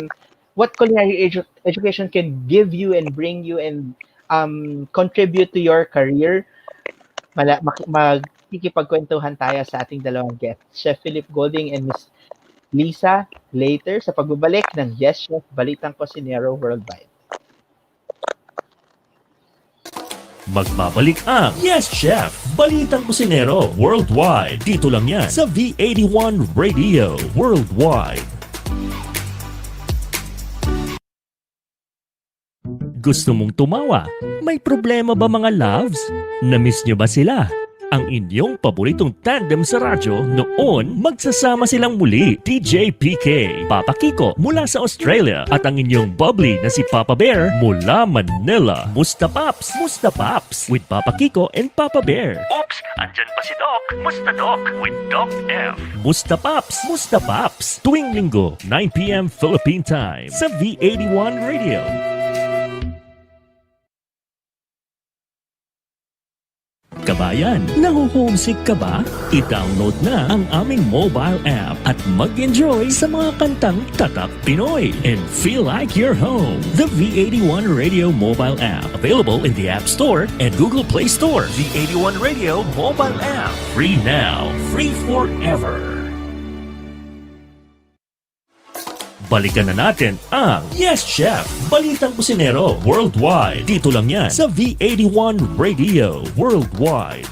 can give you and bring you and contribute to your career. Magkikipagkwentuhan tayo sa ating dalawang guests, Chef Philip Golding and Miss Liza, later sa pagbabalik ng Yes Chef Balitang Kusinero Worldwide. Magbabalik ang Yes Chef, Balitang Kusinero Worldwide. Dito lang yan sa V81 Radio Worldwide. Gusto mong tumawa? May problema ba mga loves? Na-miss nyo ba sila? Ang inyong paboritong tandem sa radyo noon, magsasama silang muli. DJ PK, Papa Kiko mula sa Australia at ang inyong bubbly na si Papa Bear mula Manila. Musta Paps with Papa Kiko and Papa Bear. Oops, andyan pa si Doc. Musta Doc with Doc F. Musta Paps. Tuwing linggo, 9 p.m. Philippine Time sa V81 Radio. Kabayan, naho-homesick ka ba? I-download na ang aming mobile app at mag-enjoy sa mga kantang Tatak Pinoy and feel like you're home. The V81 Radio mobile app, available in the App Store and Google Play Store. V81 Radio mobile app, free now, free forever. balikan na natin ang Yes Chef, Balitang Kusinero Worldwide. Dito lang yan sa V81 Radio Worldwide.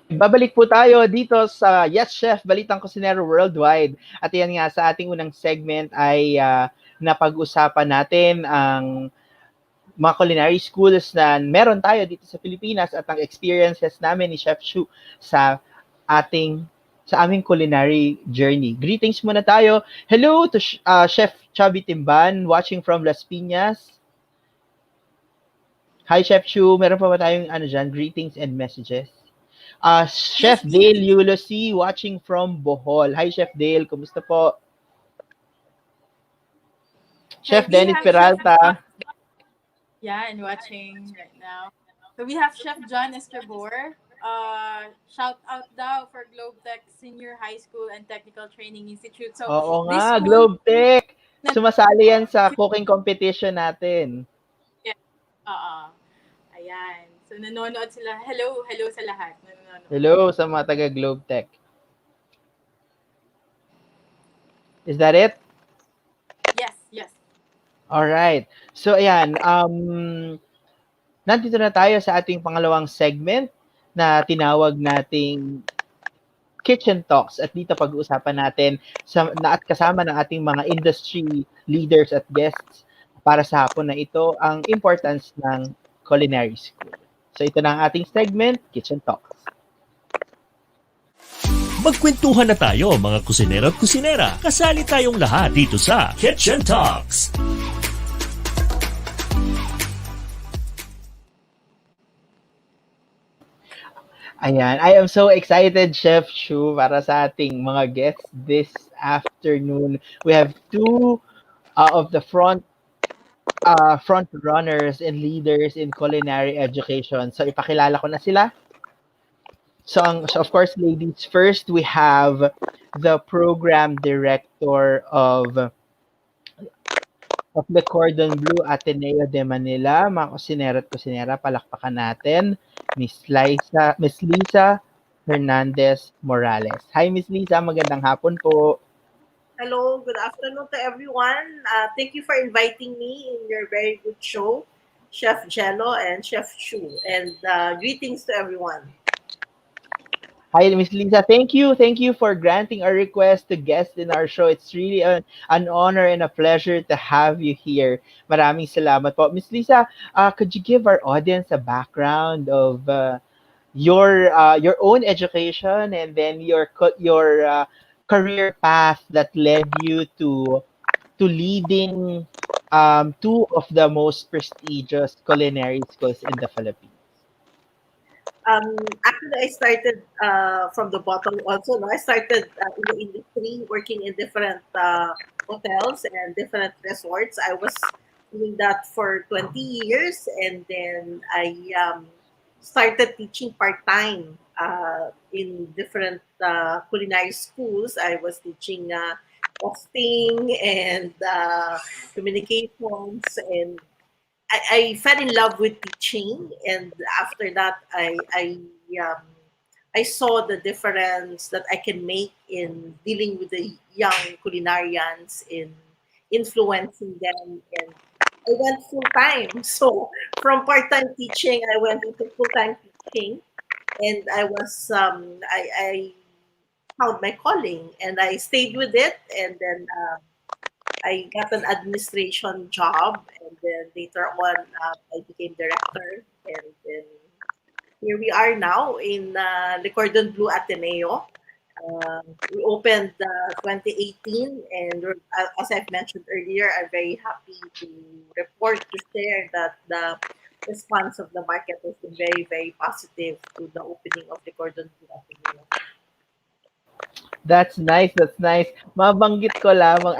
Babalik po tayo dito sa Yes Chef, Balitang Kusinero Worldwide. At yan nga, sa ating unang segment ay napag-usapan natin ang mga culinary schools na meron tayo dito sa Pilipinas at ang experiences namin ni Chef Chu sa aming culinary journey. Greetings muna tayo. Hello to Chef Chubby Timban watching from Las Piñas. Hi Chef Chu, meron pa ba tayong dyan, greetings and messages? Chef Dale Yulosi watching from Bohol. Hi Chef Dale, kumusta po? Chef Dennis Peralta. And watching right now. So we have Chef John Escabor. Shout out daw for Globetech Senior High School and Technical Training Institute. So Oo nga, Globetech. Sumasali yan sa cooking competition natin. Yeah. Ayan. So nanonood sila. Hello sa lahat. Hello sa mga taga Globetech. Is that it? Yes. All right. So ayan, nandito na tayo sa ating pangalawang segment na tinawag nating Kitchen Talks, at dito pag-uusapan natin at kasama ng ating mga industry leaders at guests para sa hapon na ito ang importance ng culinary school. So ito na ang ating segment, Kitchen Talks. Magkwentuhan na tayo mga kusinero at kusinera. Kasali tayong lahat dito sa Kitchen Talks. Ayan, I am so excited, Chef Chu, para sa ating mga guests this afternoon. We have two of the front runners and leaders in culinary education. So ipakilala ko na sila. So of course, ladies first, we have the program director of the Cordon Bleu Ateneo de Manila, mga kusinera at kusinera, palakpakan natin, Miss Liza Hernandez-Morales. Hi, Miss Liza, magandang hapon po. Hello, good afternoon to everyone. Thank you for inviting me in your very good show, Chef Gelo and Chef Chu, and greetings to everyone. Hi, Miss Liza. Thank you for granting our request to guest in our show. It's really an honor and a pleasure to have you here. Maraming salamat po. Miss Liza, could you give our audience a background of your own education and then your career path that led you to leading two of the most prestigious culinary schools in the Philippines? Actually, I started from the bottom also. No? I started in the industry, working in different hotels and different resorts. I was doing that for 20 years, and then I started teaching part-time in different culinary schools. I was teaching hosting and communications, and I fell in love with teaching, and after that, I saw the difference that I can make in dealing with the young culinarians, in influencing them, and I went full time. So from part-time teaching, I went into full-time teaching, and I was I found my calling, and I stayed with it, and then I got an administration job, and then later on I became director, and then here we are now in the Cordon Bleu Ateneo. We opened 2018, and as I've mentioned earlier, I'm very happy to report, to share that the response of the market has been very, very positive to the opening of the Cordon Bleu Ateneo. That's nice. Mabanggit ko lamang.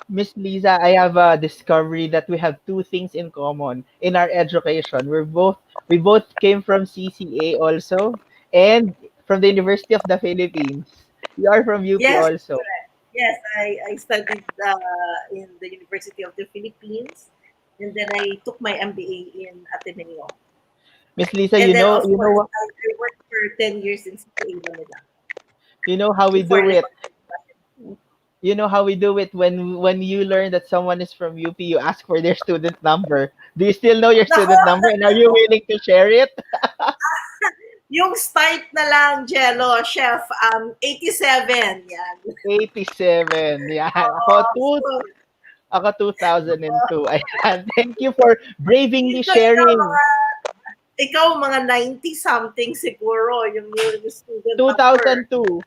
Miss Liza, I have a discovery that we have two things in common in our education. We both came from CCA also, and from the University of the Philippines. You are from UP Yes, also. correct. Yes, I studied in the University of the Philippines, and then I took my MBA in Ateneo. Miss Lisa, And you then, know of course, what? I worked for 10 years in CPA Manila. You know how we before do it. recording. You know how we do it when you learn that someone is from UP, you ask for their student number. Do you still know your Nako, student number, and are you willing to share it? yung start na lang, Jello, Chef, 87, yan. 87. Yeah. So, Ako 2002. Ayan. Thank you for bravingly ikaw, sharing. mga 90-something siguro, yung student number. 2002.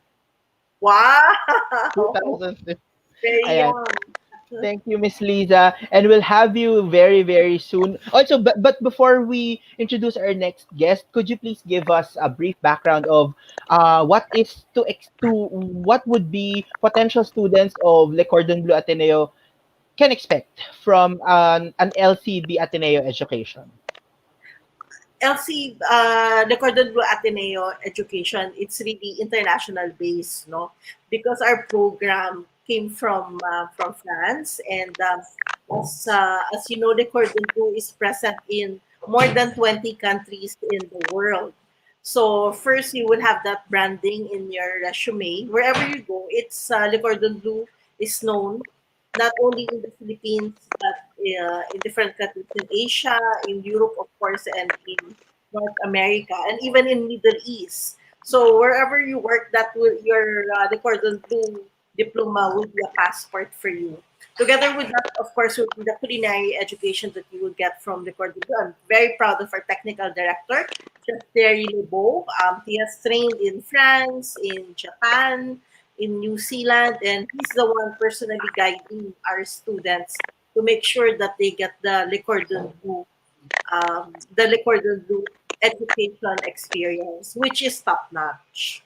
Wow! 2002. Very Ayan. young. Thank you, Miss Liza, and we'll have you very, very soon. Also, but before we introduce our next guest, could you please give us a brief background of what would be potential students of Le Cordon Bleu Ateneo can expect from an LCB Ateneo education? LC, the Cordon Bleu Ateneo education, it's really international based, no? Because our program came from France, and as you know, the Cordon Bleu is present in more than 20 countries in the world. So first, you will have that branding in your resume wherever you go. It's Le Cordon Bleu is known not only in the Philippines, but in different countries in Asia, in Europe, of course, and in North America, and even in Middle East. So wherever you work, that will your the Cordon Bleu diploma will be a passport for you. Together with that, of course, will be the culinary education that you will get from the Cordon Bleu. I'm very proud of our technical director, Chef Terry Lebeau. He has trained in France, in Japan, in New Zealand, and he's the one personally guiding our students to make sure that they get the Le Cordon Bleu education experience, which is top notch.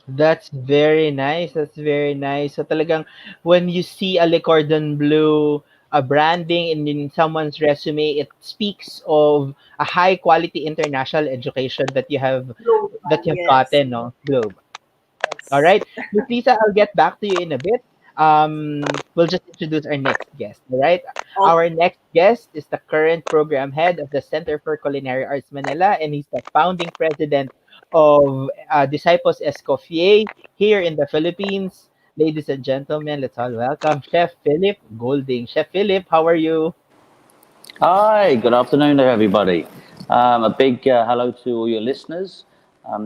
That's very nice. That's very nice. So talagang when you see a Le Cordon Bleu, a branding in someone's resume, it speaks of a high quality international education Global, that you've yes. gotten, no? Globe. All Yes. right. Miss Lisa, I'll get back to you in a bit. We'll just introduce our next guest. All right. Our Okay. next guest is the current program head of the Center for Culinary Arts Manila, and he's the founding president of Disciples Escoffier here in the Philippines. Ladies and gentlemen, let's all welcome Chef Philip Golding. Chef Philip, how are you? Hi, good afternoon to everybody. A big hello to all your listeners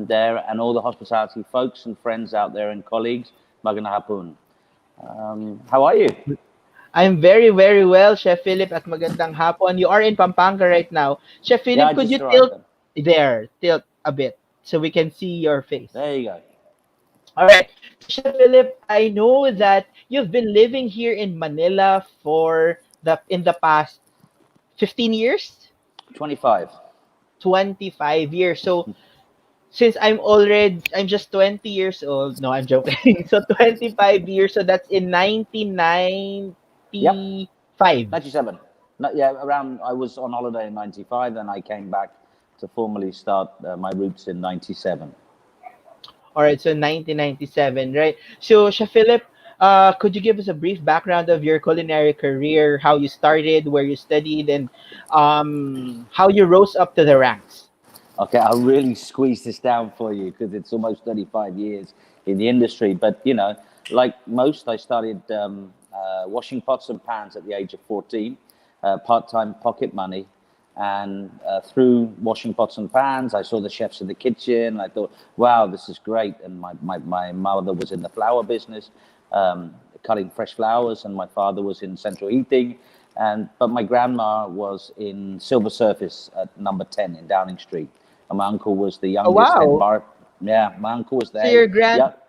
there and all the hospitality folks and friends out there and colleagues. Magandang hapon. How are you? I'm very, very well, Chef Philip, at magandang hapon. You are in Pampanga right now. Chef Yeah, Philip, I could you just arrived. tilt a bit so we can see your face? There you go. All right. So, Chef Philip, I know that you've been living here in Manila for in the past 15 years, 25. 25 years. So, since I'm just 20 years old. No, I'm joking. So 25 years. So that's in Yep, 1995. 97. No, yeah, around, I was on holiday in 95 and I came back to formally start my roots in 97. All right, so 1997, right? So, Chef Philip, could you give us a brief background of your culinary career, how you started, where you studied, and how you rose up to the ranks? Okay, I'll really squeeze this down for you because it's almost 35 years in the industry. But, you know, like most, I started washing pots and pans at the age of 14, part-time pocket money. And through washing pots and pans, I saw the chefs in the kitchen. I thought, wow, this is great. And my mother was in the flower business, cutting fresh flowers, and my father was in central heating. But my grandma was in Silver Surface at number 10 in Downing Street. And my uncle was the Oh, youngest head wow. bar. Yeah, my uncle was So there. your grand Yep,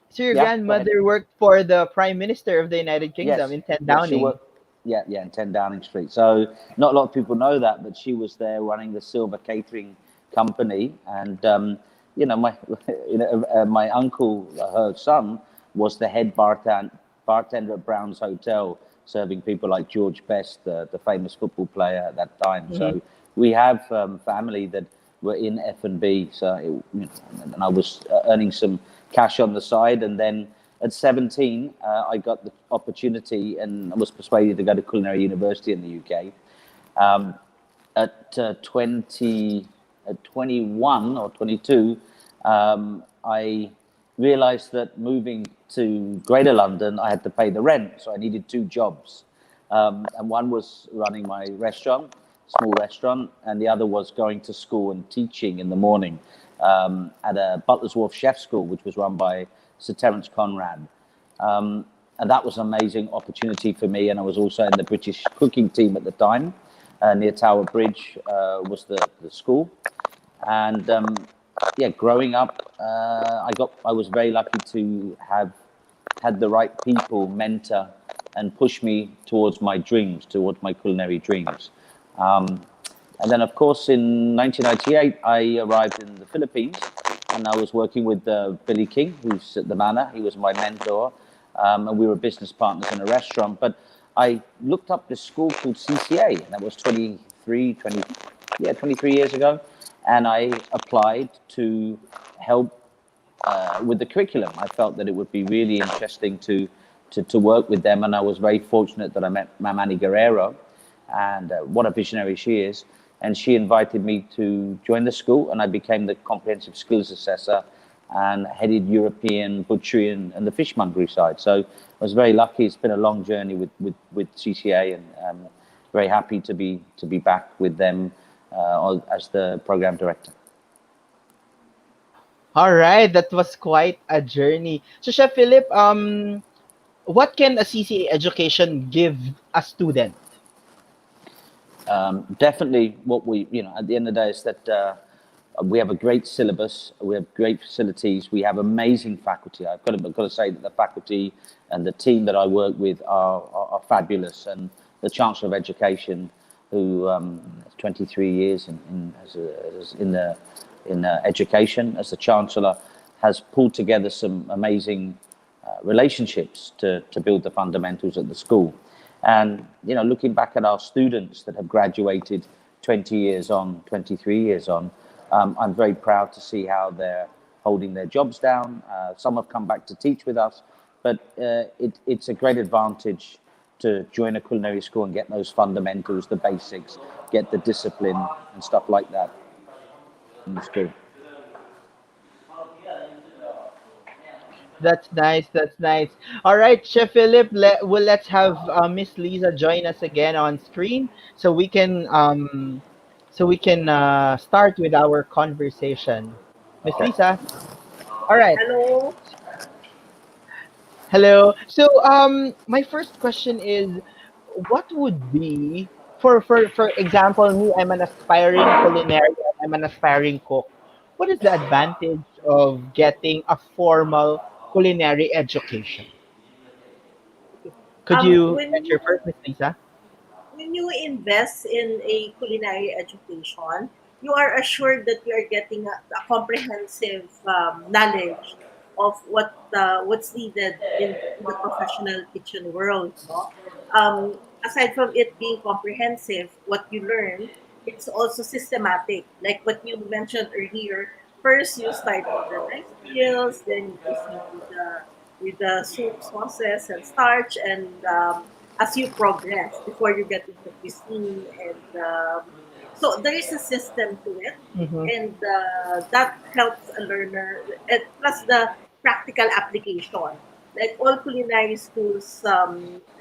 so your yep, go ahead. grandmother worked for the Prime Minister of the United Kingdom Yes, in 10 yes, she Downing. worked. Yeah, yeah, in 10 Downing Street. So not a lot of people know that, but she was there running the Silver Catering Company, and you know, my my uncle, her son, was the head bartender at Brown's Hotel, serving people like George Best, the famous football player at that time. Mhm. So we have family that were in F&B. So you know, and I was earning some cash on the side, and then at 17, I got the opportunity and I was persuaded to go to Culinary University in the UK. At 21 or 22, I realized that moving to Greater London, I had to pay the rent, so I needed two jobs. And one was running my restaurant, small restaurant, and the other was going to school and teaching in the morning at a Butler's Wharf Chef School, which was run by Sir Terence Conrad. And that was an amazing opportunity for me. And I was also in the British cooking team at the time. Near Tower Bridge was the school. And yeah, growing up, I was very lucky to have had the right people mentor and push me towards my dreams, towards my culinary dreams. And then, of course, in 1998, I arrived in the Philippines, and I was working with Billy King, who's at the Manor. He was my mentor, and we were business partners in a restaurant. But I looked up this school called CCA, and that was 23 years ago, and I applied to help with the curriculum. I felt that it would be really interesting to work with them, and I was very fortunate that I met Mamani Guerrero, and what a visionary she is. And she invited me to join the school, and I became the comprehensive skills assessor and headed European butchery and the fishmongery side. So I was very lucky. It's been a long journey with CCA, and very happy to be back with them as the program director. All right, that was quite a journey. So, Chef Philip, what can a CCA education give a student? Definitely what we, at the end of the day is that we have a great syllabus, we have great facilities, we have amazing faculty. I've got to say that the faculty and the team that I work with are fabulous. And the Chancellor of Education, who has 23 years in education as the Chancellor, has pulled together some amazing relationships to build the fundamentals at the school. And, looking back at our students that have graduated 20 years on, 23 years on, I'm very proud to see how they're holding their jobs down. Some have come back to teach with us, but it's a great advantage to join a culinary school and get those fundamentals, the basics, get the discipline and stuff like that in the school. That's nice. That's nice. All right, Chef Philip. Let's have Miss Liza join us again on screen, so we can start with our conversation. Miss Liza. All right. Hello. Hello. So my first question is, what would be for example, me? I'm an aspiring culinarian. I'm an aspiring cook. What is the advantage of getting a formal culinary education? Could you When answer you first, Miss Lisa? when you invest in a culinary education, you are assured that you are getting a comprehensive knowledge of what's needed in the professional kitchen world. No? Aside from it being comprehensive, what you learn, it's also systematic. Like what you mentioned earlier, first you start with the rice skills, then you proceed with the soup, sauces, and starch, and as you progress before you get into cuisine, and so there is a system to it, Mm-hmm. and that helps a learner, and plus the practical application. Like all culinary schools,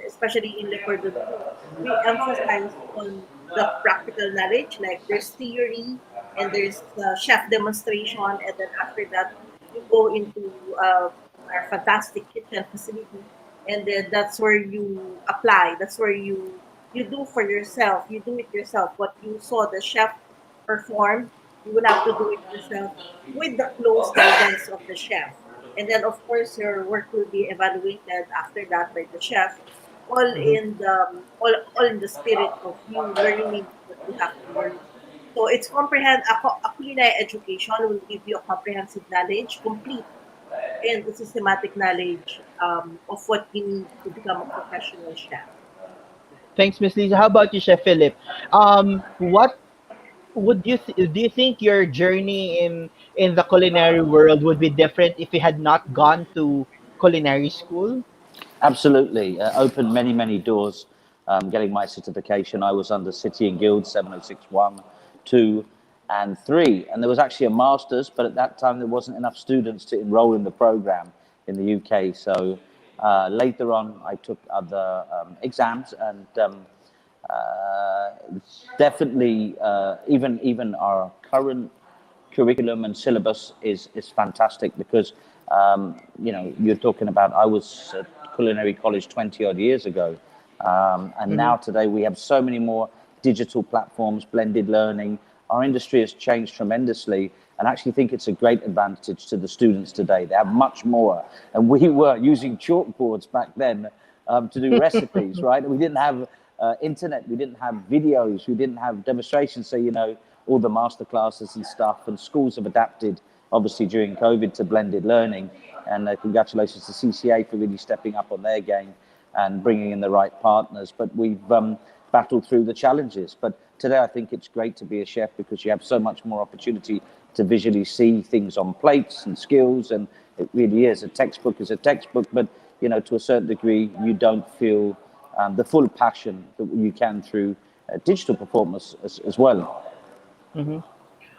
especially in Le Cordon Bleu, we emphasize on the practical knowledge. Like there's theory and there's chef demonstration, and then after that, you go into our fantastic kitchen facility, and then that's where you apply. That's where you do for yourself. You do it yourself. What you saw the chef perform, you will have to do it yourself with the close guidance of the chef. And then, of course, your work will be evaluated after that by the chef, Mm-hmm. all in the spirit of you learning what you have to learn. So it's a culinary education will give you a comprehensive knowledge, complete and the systematic knowledge of what you need to become a professional chef. Thanks, Miss Lisa. How about you, Chef Philip? What would do you think your journey in the culinary world would be different if you had not gone to culinary school? Absolutely. Opened many doors. Getting my certification, I was under City and Guild 7061, 2, and 3. And there was actually a master's, but at that time there wasn't enough students to enroll in the program in the UK. So later on, I took other exams, and definitely even our current curriculum and syllabus is fantastic, because you're talking about, I was at Culinary College 20 odd years ago, and now today we have so many more digital platforms, blended learning. Our industry has changed tremendously, and I actually think it's a great advantage to the students today. They have much more, and we were using chalkboards back then to do recipes, right? We didn't have internet, we didn't have videos, we didn't have demonstrations. So, all the master classes and stuff, and schools have adapted, obviously, during COVID to blended learning. And congratulations to CCA for really stepping up on their game and bringing in the right partners. But we've battled through the challenges. But today I think it's great to be a chef, because you have so much more opportunity to visually see things on plates and skills, and it really is. A textbook is a textbook, but to a certain degree you don't feel the full passion that you can through digital performance as well.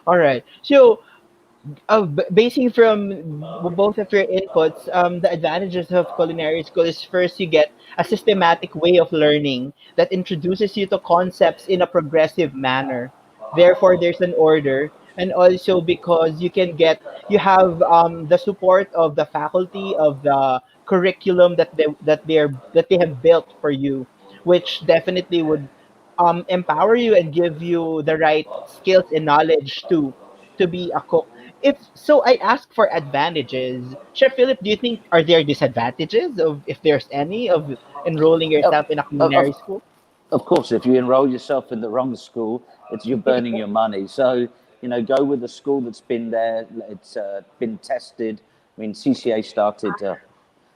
All right. So, basing from both of your inputs, the advantages of culinary school is, first, you get a systematic way of learning that introduces you to concepts in a progressive manner. Therefore, there's an order, and also because you have the support of the faculty, of the curriculum that they have built for you, which definitely would empower you and give you the right skills and knowledge to be a cook. If so, I ask for advantages. Chef Philip, do you think, are there disadvantages, of, if there's any, of enrolling Of, yourself in a of, culinary school? of course, if you enroll yourself in the wrong school, you're burning your money. So, go with a school that's been there, it's been tested. I mean, CCA started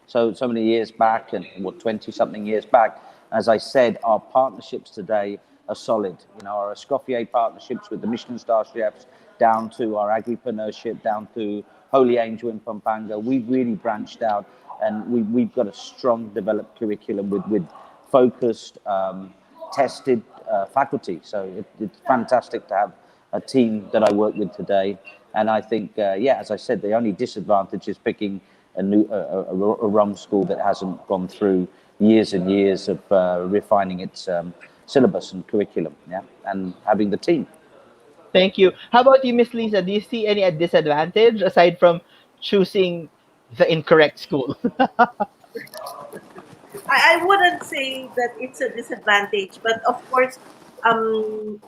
so many years back, and 20 something years back. As I said, our partnerships today are solid. Our Escoffier partnerships with the Michelin star chefs, down to our agripreneurship, down to Holy Angel in Pampanga. We've really branched out, and we've got a strong developed curriculum with focused, tested faculty. So it's fantastic to have a team that I work with today. And I think, as I said, the only disadvantage is picking a wrong school that hasn't gone through years and years of refining its syllabus and curriculum, and having the team. Thank you. How about you, Miss Lisa? Do you see any disadvantage aside from choosing the incorrect school? I wouldn't say that it's a disadvantage, but of course,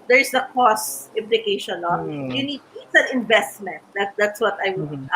there's the cost implication. No? You Hmm. need, it's an investment. That's what I would Mhm.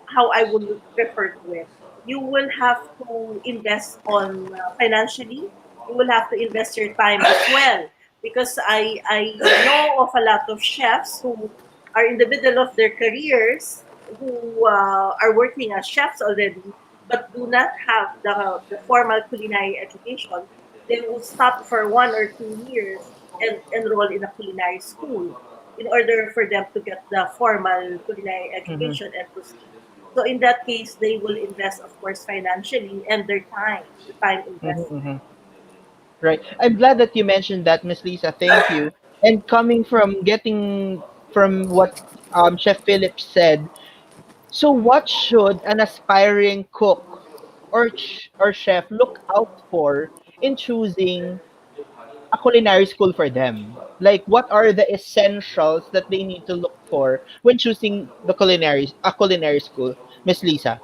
how I would refer to it. You will have to invest on financially. You will have to invest your time as well, because I know of a lot of chefs who are in the middle of their careers, who are working as chefs already, but do not have the formal culinary education. They will stop for 1 or 2 years and enroll in a culinary school in order for them to get the formal culinary Mhm. education and proceed. So in that case, they will invest, of course, financially, and their time, the time Mhm. investment. Mhm. Right. I'm glad that you mentioned that, Miss Lisa. Thank you. And coming from what Chef Philip said, so what should an aspiring cook or chef look out for in choosing a culinary school for them? Like, what are the essentials that they need to look for when choosing a culinary school, Miss Lisa?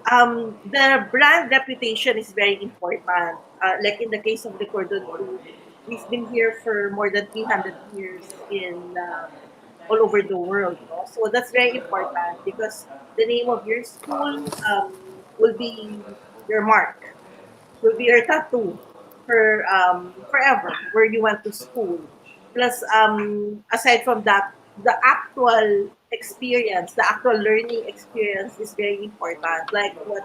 The brand reputation is very important. Like in the case of the Cordon Bleu, we've been here for more than 300 years in all over the world. No? So that's very important, because the name of your school will be your mark, will be your tattoo for forever where you went to school. Plus, aside from that, the actual experience, the actual learning experience is very important. Like what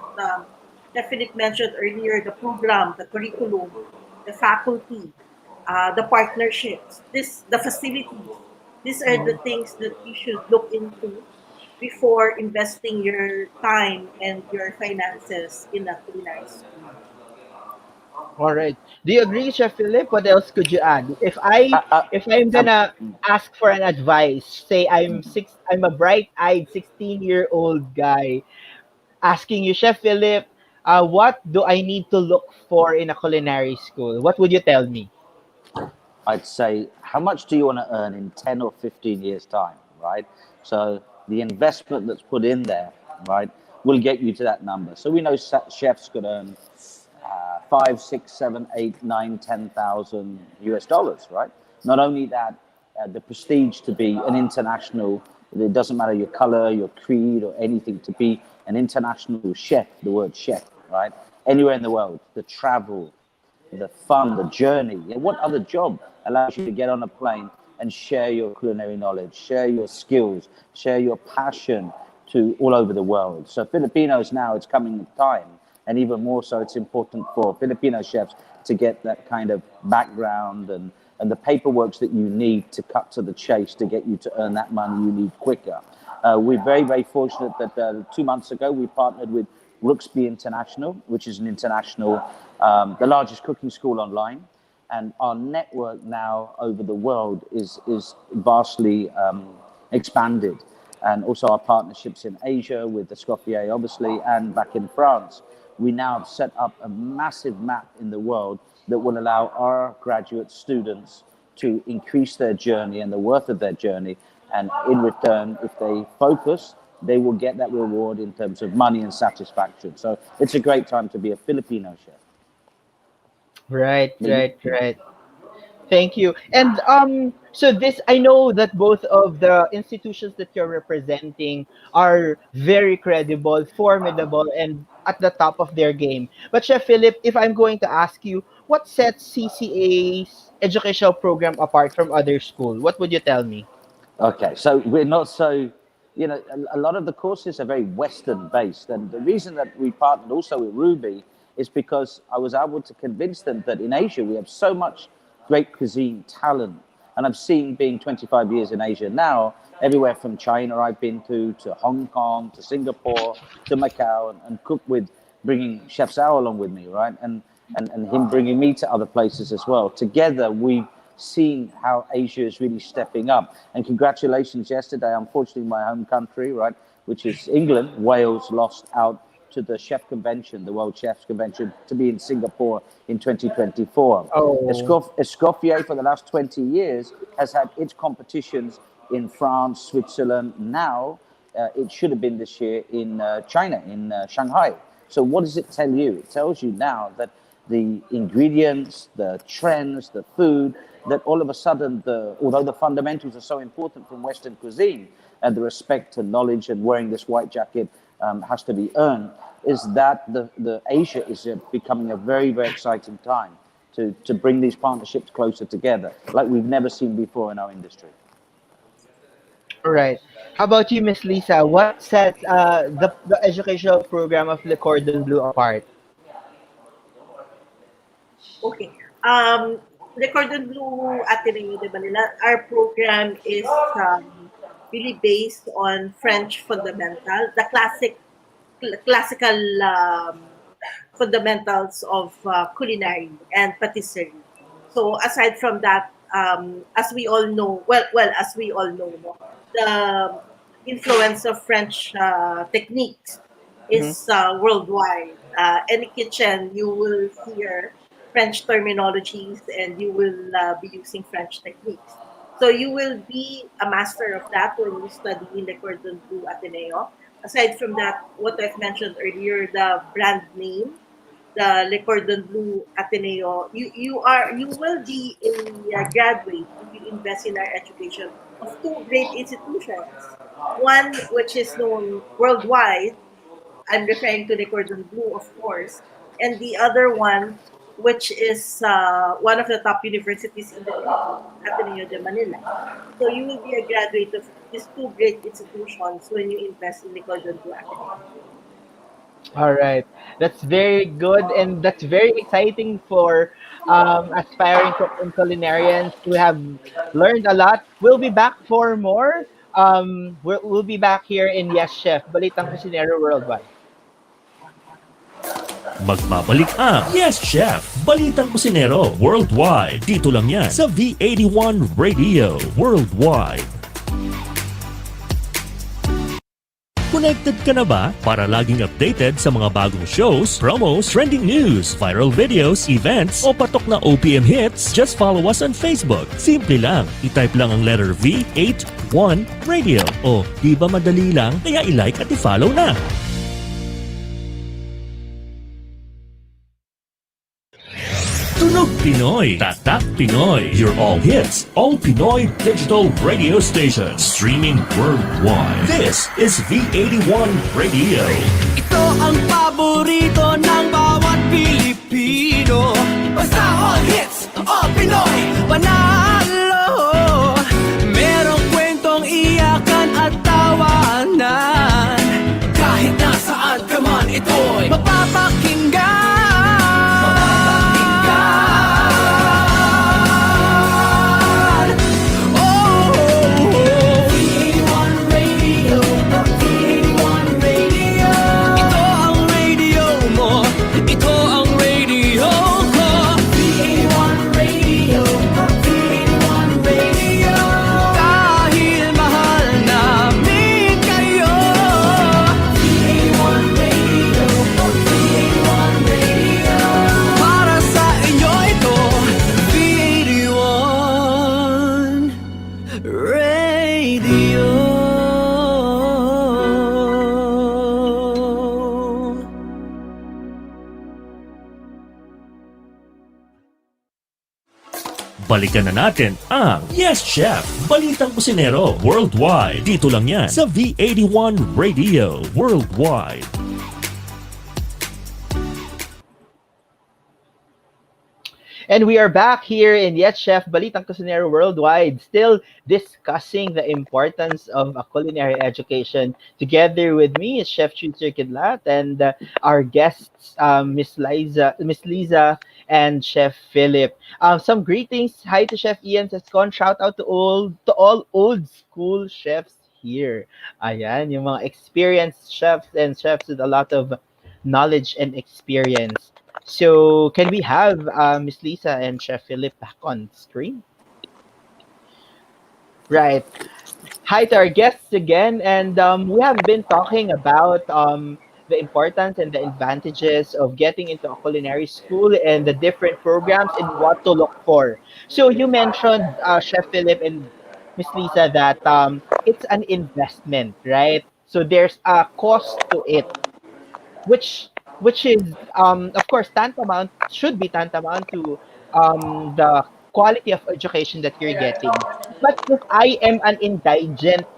Chef Philip mentioned earlier, the program, the curriculum, the faculty, the partnerships, the facilities. These are the things that you should look into before investing your time and your finances in a culinary school. All right. Do you agree, Chef Philip? What else could you add? Uh, uh, If I'm um, gonna ask for an advice, say I'm a bright-eyed 16-year-old guy asking you, Chef Philip, what do I need to look for in a culinary school? What would you tell me? I'd say, how much do you want to earn in 10 or 15 years' time, right? So the investment that's put in there, right, will get you to that number. So we know chefs could earn 5, 6, 7, 8, 9, 10,000 US dollars, right? Not only that, the prestige to be an international, it doesn't matter your color, your creed, or anything, to be an international chef, the word chef, right? Anywhere in the world, the travel, the fun, the journey. What other job allows you to get on a plane and share your culinary knowledge, share your skills, share your passion to all over the world? So Filipinos now, it's coming time, and even more so, it's important for Filipino chefs to get that kind of background and the paperwork that you need to cut to the chase to get you to earn that money you need quicker. We're very, very fortunate that 2 months ago we partnered with Rooksby International, which is an international, the largest cooking school online. And our network now over the world is vastly expanded. And also our partnerships in Asia with the Escoffier, obviously, and back in France. We now have set up a massive map in the world that will allow our graduate students to increase their journey and the worth of their journey. And in return, if they focus, they will get that reward in terms of money and satisfaction. So it's a great time to be a Filipino chef. Right, Maybe. right, right. Thank you. And so this, I know that both of the institutions that you're representing are very credible, formidable, and at the top of their game. But Chef Philip, if I'm going to ask you, what sets CCA's educational program apart from other schools? What would you tell me? Okay, so we're not so, a lot of the courses are very Western based. And the reason that we partnered also with Ruby is because I was able to convince them that in Asia we have so much great cuisine talent. And I've seen, being 25 years in Asia now, everywhere from China I've been to Hong Kong, to Singapore, to Macau, and cook with, bringing Chef Sao along with me, right? And him bringing me to other places as well. Together, we've seen how Asia is really stepping up. And congratulations, yesterday, unfortunately, my home country, right, which is England, Wales lost out to the chef convention, the World Chefs Convention, to be in Singapore in 2024. Oh, Escoffier, for the last 20 years, has had its competitions in France, Switzerland. Now, it should have been this year in China, in Shanghai. So what does it tell you? It tells you now that the ingredients, the trends, the food, that all of a sudden, although the fundamentals are so important from Western cuisine, and the respect to knowledge and wearing this white jacket has to be earned, is that the Asia is becoming a very, very exciting time to bring these partnerships closer together, like we've never seen before in our industry. all right. How about you, Miss Lisa? What sets the educational program of Le Cordon Bleu apart? Okay. The Cordon Bleu Ateneo de Manila, our program is really based on French fundamental, the classical fundamentals of culinary and patisserie. So aside from that, as we all know, as we all know, no, the influence of French techniques Mhm. is worldwide. Any kitchen, you will hear French terminologies and you will be using French techniques. So you will be a master of that when you study in the Cordon Bleu Ateneo. Aside from that, what I've mentioned earlier, the brand name, the Le Cordon Bleu Ateneo, you will be a graduate if you invest in our education of two great institutions. One which is known worldwide, I'm referring to the Cordon Bleu, of course, and the other one, which is one of the top universities in the Philippines, Ateneo de Manila. So you will be a graduate of these two great institutions when you invest in the Cordon Bleu Ateneo. All right. That's very good and that's very exciting for aspiring cooks and culinarians who have learned a lot. We'll be back for more. We'll be back here in Yes Chef, Balitang Kusinero Worldwide. Magbabalik ang Yes Chef, Balitang Kusinero Worldwide. Dito lang yan sa V81 Radio Worldwide. Connected ka na ba para laging updated sa mga bagong shows, promos, trending news, viral videos, events, o patok na OPM hits? Just follow us on Facebook. Simple lang. I-type lang ang letter V81 Radio. O, di ba madali lang? Kaya i-like at i-follow na. Tunog Pinoy, Tatak Pinoy, your all hits, all Pinoy digital radio station, streaming worldwide. This is V81 Radio. Ito ang paborito ng bawat Pilipino. Basta all hits, all Pinoy, panalo. Merong kwentong iyakan at tawanan. Kahit nasaan ka man, ito'y mapapakinggan. Balikan na natin ang Yes Chef, Balitang Kusinero Worldwide. Dito lang yan sa V81 Radio Worldwide. And we are back here in Yes Chef, Balitang Kusinero Worldwide, still discussing the importance of a culinary education. Together with me is Chef Chuser Quidlat and our guests, Miss Liza, and Chef Philip. Some greetings. Hi to Chef Ian Sescon. Shout out to all old school chefs here. Ayan, yung mga experienced chefs and chefs with a lot of knowledge and experience. So, can we have Miss Liza and Chef Philip back on screen? Right. Hi to our guests again, and we have been talking about the importance and the advantages of getting into a culinary school and the different programs and what to look for. So you mentioned, Chef Philip and Miss Liza, that it's an investment, right? So there's a cost to it, which is of course should be tantamount to the quality of education that you're getting. But if I am an indigent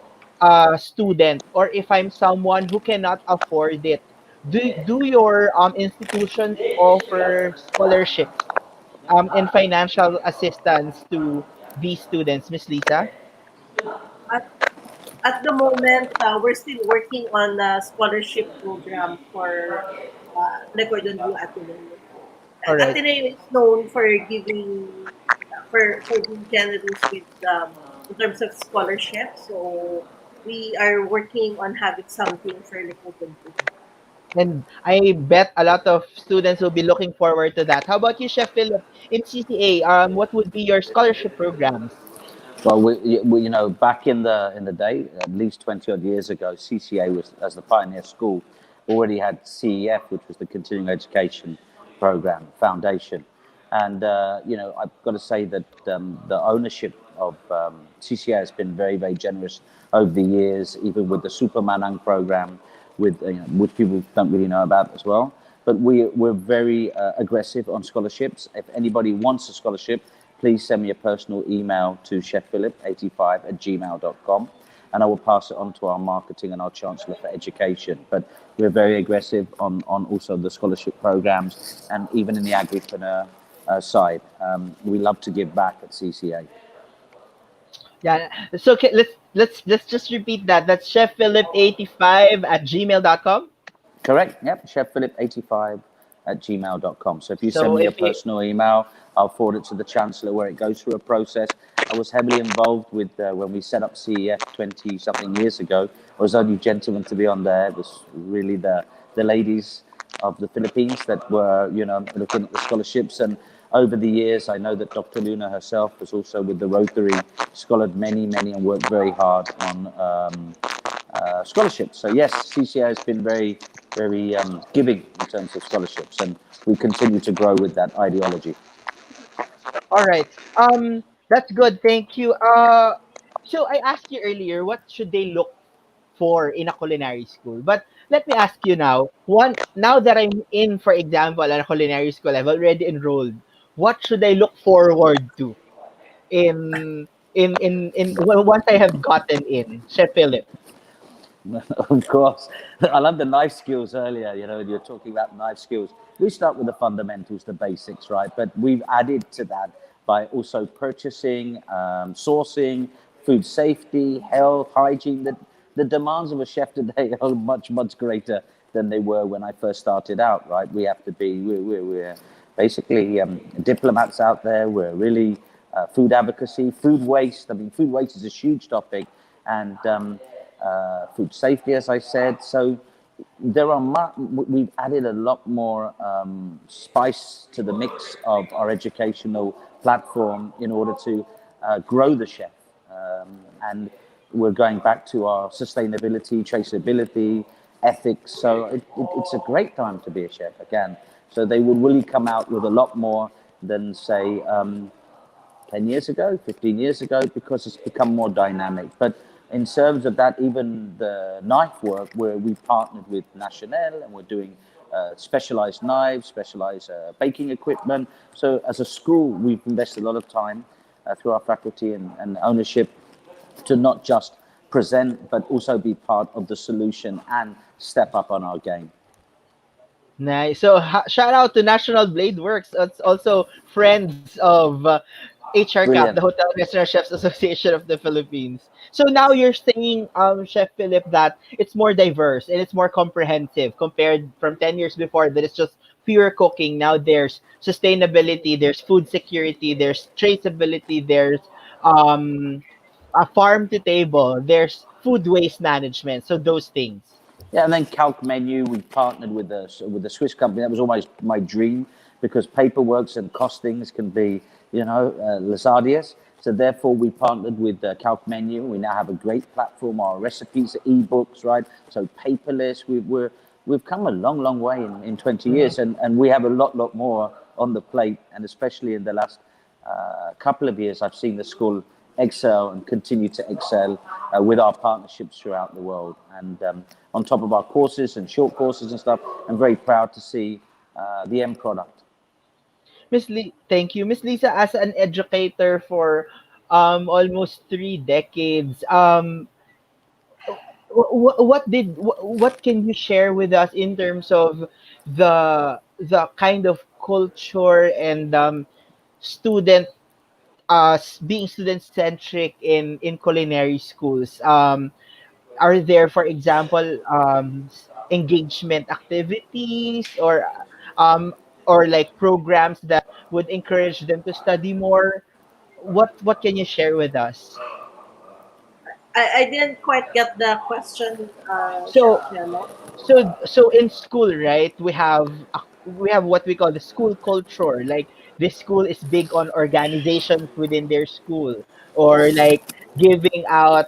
student, or if I'm someone who cannot afford it, do your institutions offer scholarships and financial assistance to these students, Miss Lisa? At the moment, we're still working on a scholarship program for Gordon Blue Ateneo. All right. Ateneo is known for giving, for being generous with in terms of scholarship. So we are working on having something for Gordon Blue. And I bet a lot of students will be looking forward to that. How about you, Chef Philip? In CCA, what would be your scholarship programs? Well, we back in the day, at least 20 odd years ago, CCA was, as the pioneer school, already had CEF, which was the Continuing Education Program Foundation. And I've got to say that the ownership of CCA has been very, very generous over the years, even with the Supermanang program, which people don't really know about as well. But we're very aggressive on scholarships. If anybody wants a scholarship, please send me a personal email to chefphilip85@gmail.com, and I will pass it on to our marketing and our Chancellor for Education. But we're very aggressive on also the scholarship programs, and even in the agripreneur side. We love to give back at CCA. Yeah. So okay, let's just repeat that. That's chefphilip85@gmail.com. Correct. Yep. chefphilip85@gmail.com. So if you send me a personal email, I'll forward it to the Chancellor, where it goes through a process. I was heavily involved with when we set up CEF 20-something years ago. I was the only gentleman to be on there. It was really the the ladies of the Philippines that were, you know, looking at the scholarships. And over the years, I know that Dr. Luna herself was also with the Rotary, scholared many, and worked very hard on scholarships. So yes, CCA has been very, giving in terms of scholarships, and we continue to grow with that ideology. All right. That's good. Thank you. So I asked you earlier, what should they look for in a culinary school? But let me ask you now. Now that I'm in, for example, a culinary school, I've already enrolled. What should I look forward to once I have gotten in, Chef Philip? Of course. I love the knife skills earlier, you know, you're talking about knife skills. We start with the fundamentals, the basics, right? But we've added to that by also purchasing, sourcing, food safety, health, hygiene. The demands of a chef today are much, greater than they were when I first started out, right? We have to be, we're basically diplomats out there. We're really food advocacy, food waste. I mean, food waste is a huge topic. And food safety, as I said. So there are we've added a lot more spice to the mix of our educational platform in order to grow the chef. And we're going back to our sustainability, traceability, ethics. So it's a great time to be a chef again. So they will really come out with a lot more than, say, 10 years ago, 15 years ago, because it's become more dynamic. But in terms of that, even the knife work, where we partnered with National and we're doing specialized knives, specialized baking equipment. So as a school, we've invested a lot of time through our faculty and ownership to not just present, but also be part of the solution and step up on our game. Nice. So shout out to National Blade Works. It's also friends of HRCAP, the Brilliant. Hotel Restaurant Chefs Association of the Philippines. So now you're saying, Chef Philip, that it's more diverse and it's more comprehensive compared from 10 years before that it's just pure cooking. Now there's sustainability, there's food security, there's traceability, there's um, a farm to table, there's food waste management. So those things. Yeah, and then Calc Menu, we partnered with the Swiss company. That was almost my dream, because paperworks and costings can be, you know, lasadias. So therefore, we partnered with Calc Menu. We now have a great platform. Our recipes are ebooks, right? So paperless. We've come a long way in 20 years, and we have a lot more on the plate. And especially in the last couple of years, I've seen the school excel and continue to excel with our partnerships throughout the world. And on top of our courses and short courses and stuff, I'm very proud to see the end product. Thank you, Miss Lisa. As an educator for almost 3 decades, what can you share with us in terms of the kind of culture and student being student centric in culinary schools? Are there, for example, engagement activities um, or like programs that would encourage them to study more? What can you share with us? I didn't quite get the question, Chef So Jello. so in school, right, we have what we call the school culture. Like this school is big on organizations within their school, or like giving out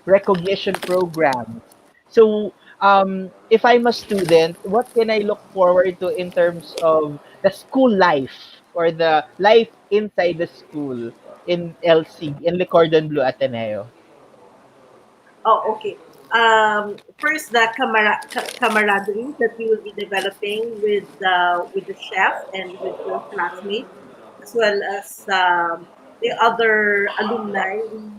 recognition programs. So if I'm a student, what can I look forward to in terms of the school life or the life inside the school in LC, in Le Cordon Bleu Ateneo? Oh, okay. First, the camaraderie that you will be developing with the chef and with your classmates, as well as the other alumni. We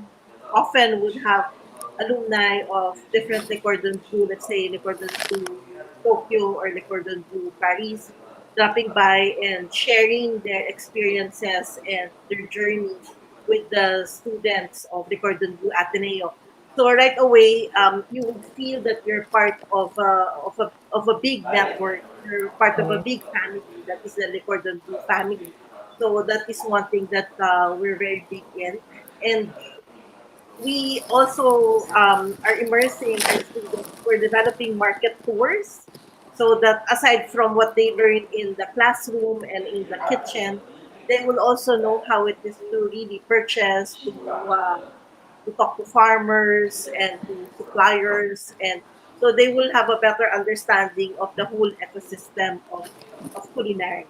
often would have alumni of different Le Cordon Bleu, let's say Le Cordon Bleu Tokyo or Le Cordon Bleu Paris, dropping by and sharing their experiences and their journeys with the students of Le Cordon Bleu Ateneo. So right away, you would feel that you're part of a big network. You're part of a big family that is the Le Cordon Bleu family. So that is one thing that we're very big in, and we also are immersing our students. We're developing market tours so that aside from what they learn in the classroom and in the kitchen, they will also know how it is to really purchase, to talk to farmers and to suppliers, and so they will have a better understanding of the whole ecosystem of culinary.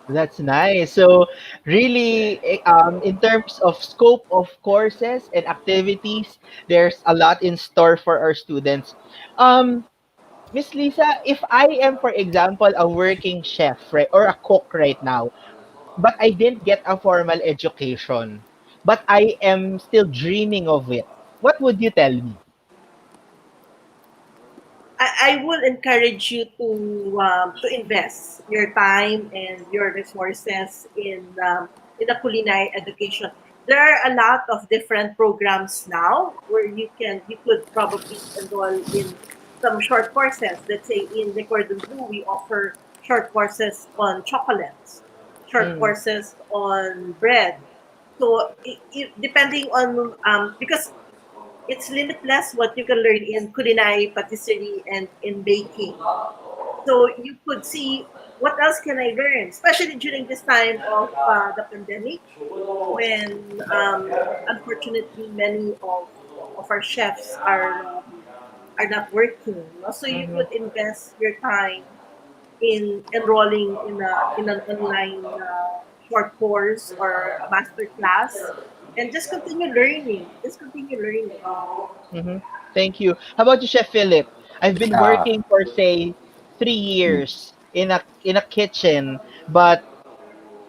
That's nice. So, really, in terms of scope of courses and activities, there's a lot in store for our students. Um, Miss Lisa, if I am, for example, a working chef, right, or a cook right now, but I didn't get a formal education, but I am still dreaming of it, what would you tell me? I will encourage you to invest your time and your resources in a culinary education. There are a lot of different programs now where you could probably enroll in some short courses. Let's say in the Cordon Bleu, we offer short courses on chocolates, short Mm, courses on bread. So depending on because it's limitless what you can learn in culinary, patisserie, and in baking. So you could see what else can I learn, especially during this time of the pandemic, when unfortunately many of our chefs are not working. No? So you mhm. could invest your time in enrolling in an online short course or a master class, and just continue learning. Just continue learning. Mm-hmm. Thank you. How about you, Chef Philip? I've been Ah, working for say 3 years in a kitchen, but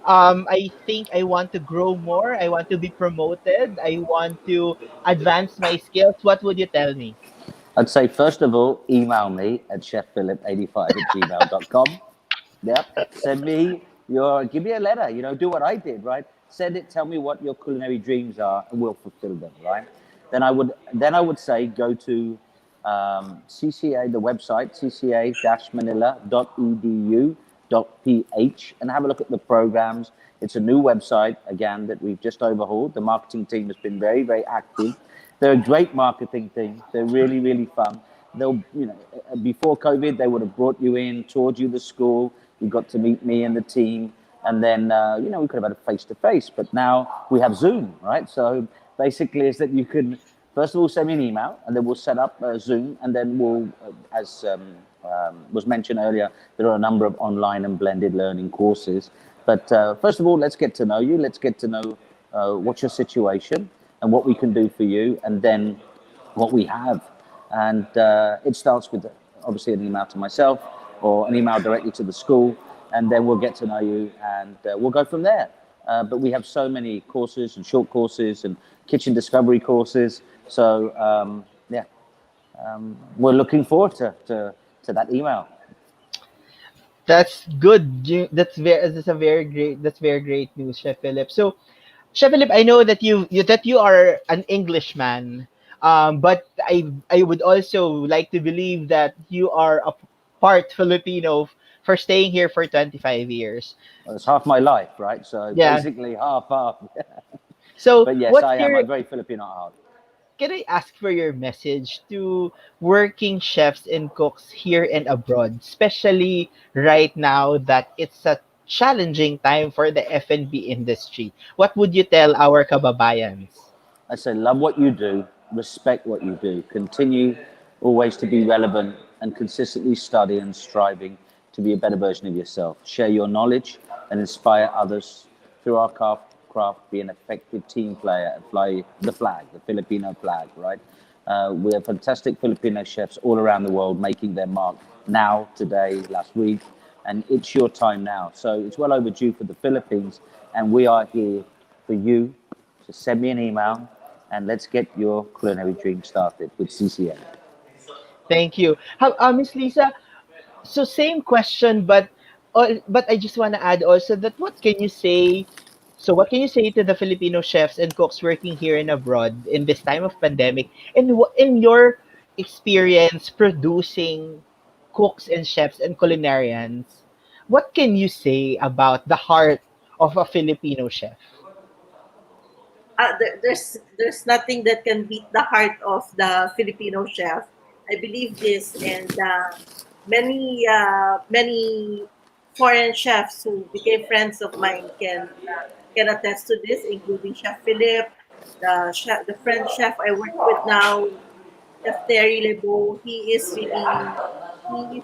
I think I want to grow more. I want to be promoted. I want to advance my skills. What would you tell me? I'd say, first of all, email me at chefphilip85@gmail.com. Yep. Send me give me a letter, do what I did, right? Send it, tell me what your culinary dreams are, and we'll fulfill them, right? Then I would say go to CCA, the website, cca-manila.edu.ph, and have a look at the programs. It's a new website, again, that we've just overhauled. The marketing team has been very, very active. They're a great marketing team. They're really, really fun. Before COVID, they would have brought you in, toured you the school. You got to meet me and the team, and then we could have had a face to face. But now we have Zoom, right? So basically, is that you can first of all send me an email, and then we'll set up Zoom, and then we'll, as was mentioned earlier, there are a number of online and blended learning courses. But first of all, let's get to know you. Let's get to know what's your situation and what we can do for you, and then what we have. And it starts with obviously an email to myself or an email directly to the school, and then we'll get to know you, and we'll go from there. But we have so many courses and short courses and kitchen discovery courses. So yeah, we're looking forward to that email. That's good. That's very great news, Chef Philip. So, Chef Philip, I know that you are an Englishman, but I would also like to believe that you are a part Filipino for staying here for 25 years. Well, it's half my life, right? So Yeah. basically half half. So, But yes, what's I am. your I'm very Filipino at heart. can I ask for your message to working chefs and cooks here and abroad, especially right now that it's a challenging time for the F&B industry? What would you tell our kababayans? I say, love what you do, respect what you do, continue always to be relevant and consistently study and striving to be a better version of yourself. Share your knowledge and inspire others through our craft. Be an effective team player and fly the flag, the Filipino flag, right? We have fantastic Filipino chefs all around the world making their mark now, today, last week, and it's your time now. So it's well overdue for the Philippines, and we are here for you. So send me an email and let's get your culinary dream started with CCA. Thank you. Miss Lisa, so same question, but I just want to add also that what can you say? So what can you say to the Filipino chefs and cooks working here and abroad in this time of pandemic? And in your experience producing cooks and chefs and culinarians, what can you say about the heart of a Filipino chef? There's nothing that can beat the heart of the Filipino chef. I believe this, and many foreign chefs who became friends of mine can attest to this, including Chef Philip, the French chef I work with now, Chef Terry Lebeau. He is really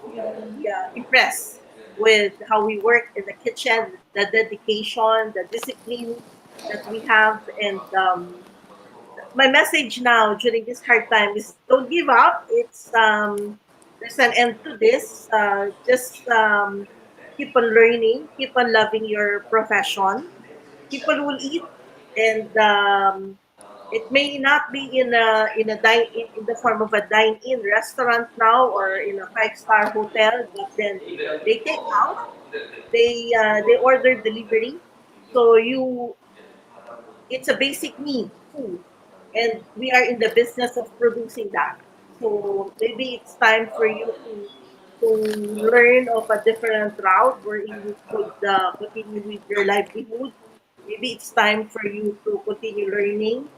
impressed with how we work in the kitchen, the dedication, the discipline that we have, and my message now during this hard time is don't give up. It's there's an end to this. Just keep on learning, keep on loving your profession. People will eat, and it may not be in the form of a dine-in restaurant now or in a five-star hotel, but then they take out, they order delivery. So it's a basic need, food, and we are in the business of producing that. So maybe it's time for you to learn of a different route wherein you could continue with your livelihood. Maybe it's time for you to continue learning.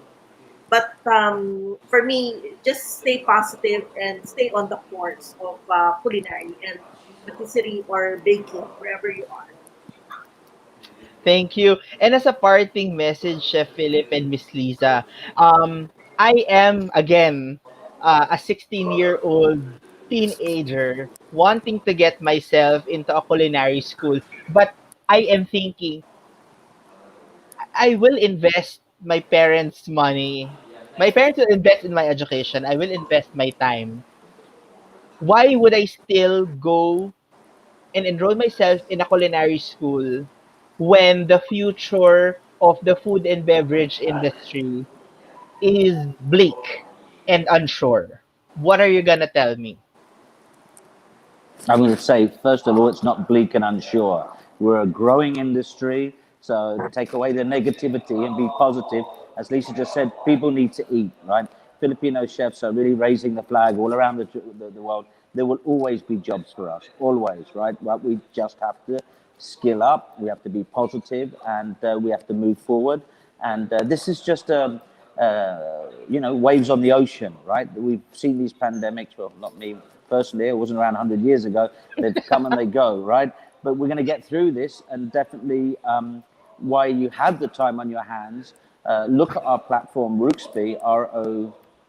But for me, just stay positive and stay on the course of culinary and patisserie or baking, wherever you are. Thank you. And as a parting message, Chef Philip and Miss Liza, I am again a 16-year-old teenager wanting to get myself into a culinary school, but I am thinking I will invest my parents' money. My parents will invest in my education. I will invest my time. Why would I still go and enroll myself in a culinary school when the future of the food and beverage industry is bleak and unsure? What are you gonna tell me? I'm going to say, first of all, it's not bleak and unsure. We're a growing industry, so take away the negativity and be positive. As Lisa just said, people need to eat, right? Filipino chefs are really raising the flag all around the world. There will always be jobs for us, always, right? But we just have to skill up, we have to be positive, and we have to move forward. And this is just waves on the ocean, right? We've seen these pandemics. Well, not me personally. It wasn't around 100 years ago. They've come and they go, right? But we're going to get through this, and definitely, while you have the time on your hands, look at our platform, Rooksby,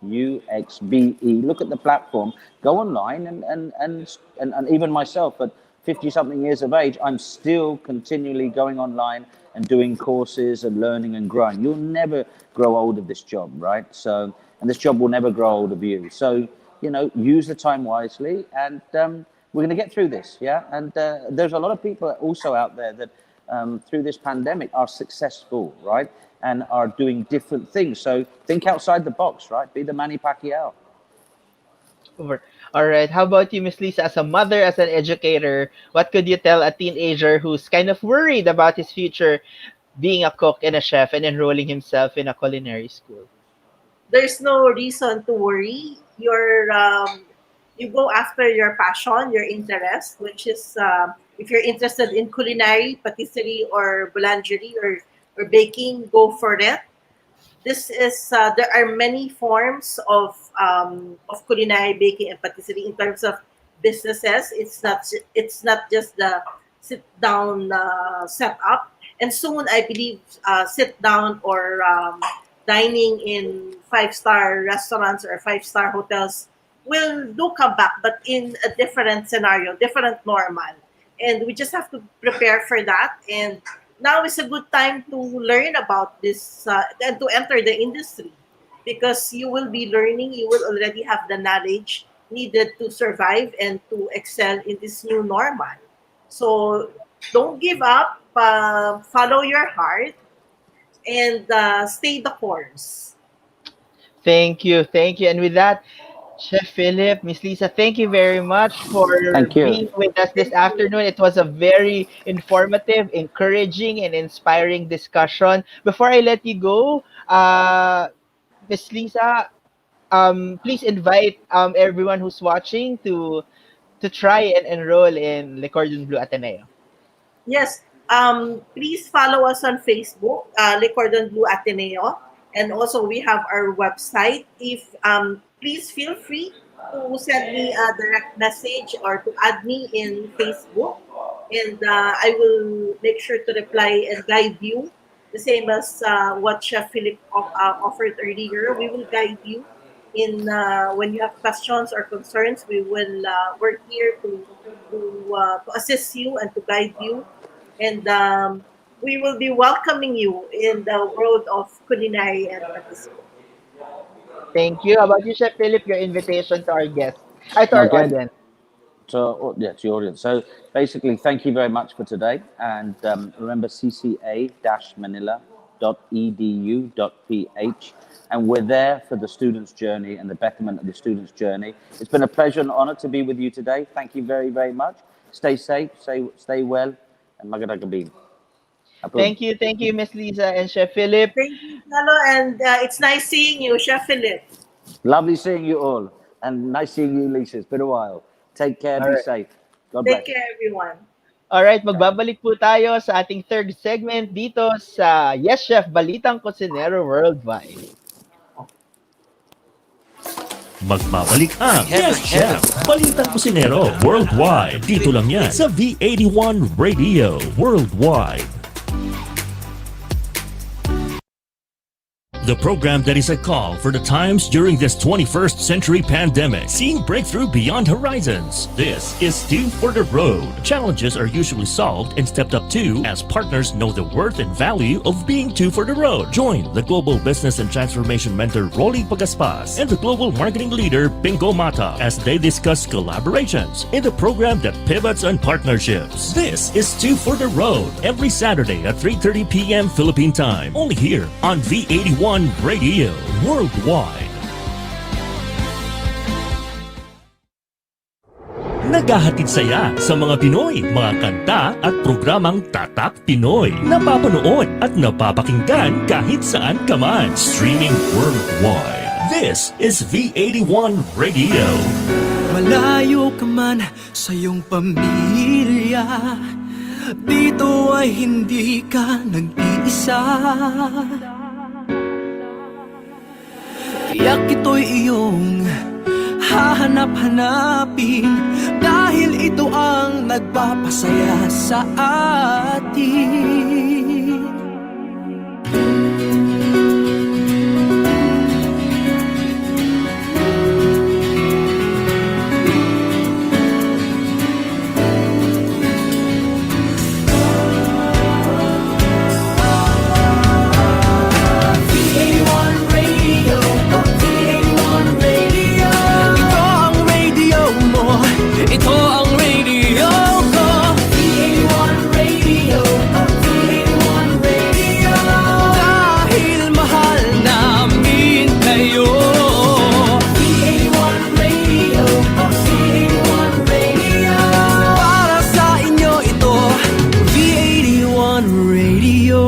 Rouxbe. Look at the platform. Go online, and even myself at 50 something years of age, I'm still continually going online and doing courses and learning and growing. You'll never grow old of this job, right? So, and this job will never grow old of you. So, use the time wisely, and we're going to get through this, yeah? And there's a lot of people also out there that through this pandemic are successful, right? And are doing different things. So think outside the box, right? Be the Manny Pacquiao. Over. All right. How about you, Miss Lisa? As a mother, as an educator, what could you tell a teenager who's kind of worried about his future being a cook and a chef and enrolling himself in a culinary school? There's no reason to worry. You go after your passion, your interest, which is if you're interested in culinary, patisserie, or boulangerie, or baking, go for it. This is there are many forms of culinary, baking, and patisserie in terms of businesses. It's not just the sit down setup. And soon, I believe, sit down or dining in five-star restaurants or five-star hotels will do come back, but in a different scenario, different normal. And we just have to prepare for that. And now is a good time to learn about this and to enter the industry, because you will be learning, you will already have the knowledge needed to survive and to excel in this new normal. So don't give up, follow your heart, and stay the course. Thank you. Thank you. And with that, Chef Philip, Miss Lisa, thank you very much for Thank you. being with us this Thank you. afternoon. It was a very informative, encouraging, and inspiring discussion. Before I let you go, Miss Lisa, please invite everyone who's watching to try and enroll in Le Cordon Bleu Ateneo. Yes. Please follow us on Facebook, Le Cordon Bleu Ateneo, and also we have our website. If please feel free to send me a direct message or to add me in Facebook, and I will make sure to reply and guide you. The same as what Chef Philip offered earlier, we will guide you in when you have questions or concerns. We will work here to assist you and to guide you, and we will be welcoming you in the world of culinary and artisan. Thank you. How about you, Chef Philip, your invitation to our guests, to our Okay. audience? So, yeah, to your audience. So basically, thank you very much for today. And remember cca-manila.edu.ph. And we're there for the student's journey and the betterment of the student's journey. It's been a pleasure and honor to be with you today. Thank you very, very much. Stay safe, stay well, and magandang gabi. Thank you, Miss Liza and Chef Philip. Thank you, Gelo, and it's nice seeing you, Chef Philip. Lovely seeing you all. And nice seeing you, Lisa. It's been a while. Take care, All be right. safe. God bless. Take care, everyone. Alright, magbabalik po tayo sa ating third segment dito sa Yes Chef, Balitang Kusinero Worldwide. Magbabalik ang Yes Chef, Balitang Kusinero Worldwide. Dito lang yan sa V81 Radio Worldwide. The program that is a call for the times during this 21st century pandemic, seeing breakthrough beyond horizons. This is Two for the Road. Challenges are usually solved and stepped up to as partners know the worth and value of being two for the road. Join the global business and transformation mentor Rolly Pagaspas and the global marketing leader Bingo Mata as they discuss collaborations in the program that pivots on partnerships. This is Two for the Road every Saturday at 3:30 p.m. Philippine time. Only here on V81 Radio Worldwide. Naghahatid saya sa mga Pinoy, mga kanta at programang Tatak Pinoy. Napapanood at napapakinggan kahit saan ka man. Streaming worldwide. This is V81 Radio. Malayo ka man sa iyong pamilya, dito ay hindi ka nag-iisa. Tiyak ito'y iyong hahanap-hanapin, dahil ito ang nagpapasaya sa atin. Ito ang radio ko, V81 Radio, V81 Radio. Dahil mahal namin kayo, V81 Radio, V81 Radio. Para sa inyo ito, V81 Radio.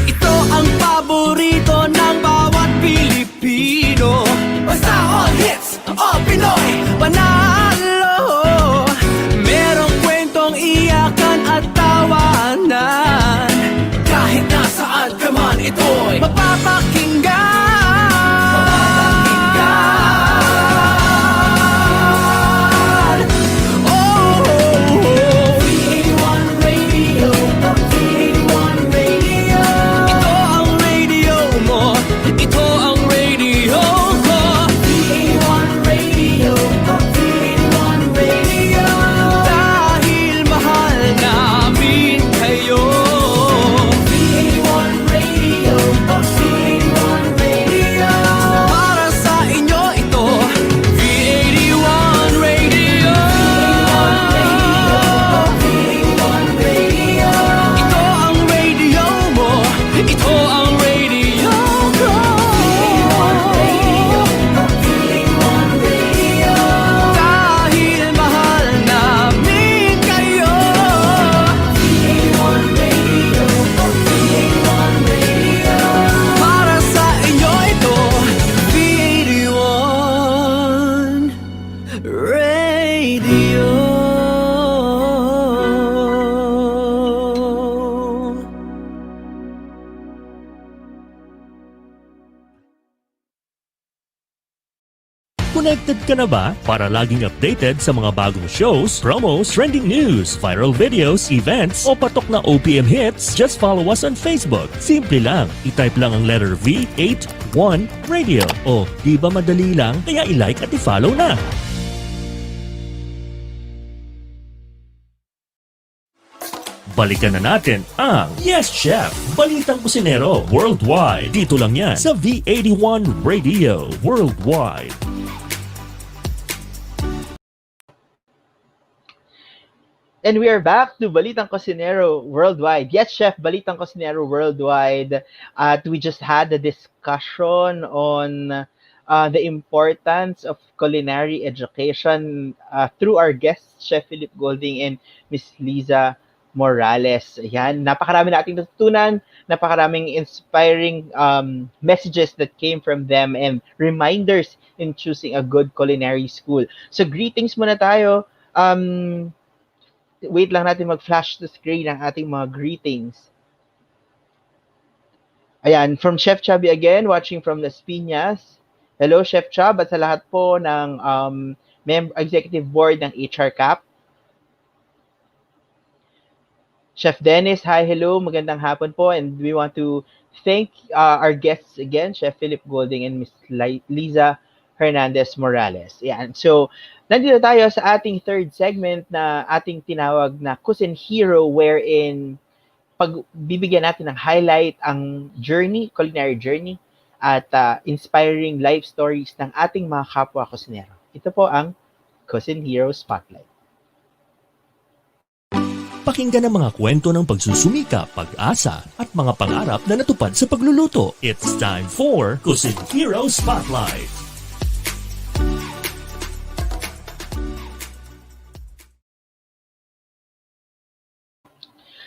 Ito ang paborito ng bawat Pilipino. Basta all hits, all Pinoy, panalo. Merong kwentong iyakan at tawanan, kahit nasaan ka man ito'y mapapakinggan. V81 Radio, V81 Radio. Ito ang radio mo, ito ang radio ko. V81 Radio, V81 Radio. Dahil mahal namin kayo, V81 Radio, V81 Connected ka na ba para laging updated sa mga bagong shows, promos, trending news, viral videos, events o patok na OPM hits? Just follow us on Facebook. Simple lang. I-type lang ang letter V81 Radio. O, di ba madali lang? Kaya i-like at i-follow na. Balikan na natin ang Yes Chef, Balitang Kusinero Worldwide. Dito lang yan sa V81 Radio Worldwide. And we are back to Balitang Kusinero Worldwide. Yes, Chef, Balitang Kusinero Worldwide. We just had a discussion on the importance of culinary education through our guests, Chef Philip Golding and Miss Liza Morales. Ayan, napakarami nating natutunan, napakaraming inspiring messages that came from them and reminders in choosing a good culinary school. So greetings muna tayo. Wait lang natin mag-flash to screen ang ating mga greetings. Ayan, from Chef Chubby again, watching from Las Piñas. Hello, Chef Chub, at sa lahat po ng executive board ng HR CAP. Chef Dennis, hi, hello, magandang hapon po, and we want to thank our guests again, Chef Philip Golding and Miss Liza Hernandez-Morales. Yan. So, nandito tayo sa ating third segment na ating tinawag na Cuisine Hero, wherein pagbibigyan natin ng highlight ang journey, culinary journey, at inspiring life stories ng ating mga kapwa kusinero. Ito po ang Cuisine Hero Spotlight. Pakinggan ang mga kwento ng pagsusumika, pag-asa, at mga pangarap na natupad sa pagluluto. It's time for Cuisine Hero Spotlight.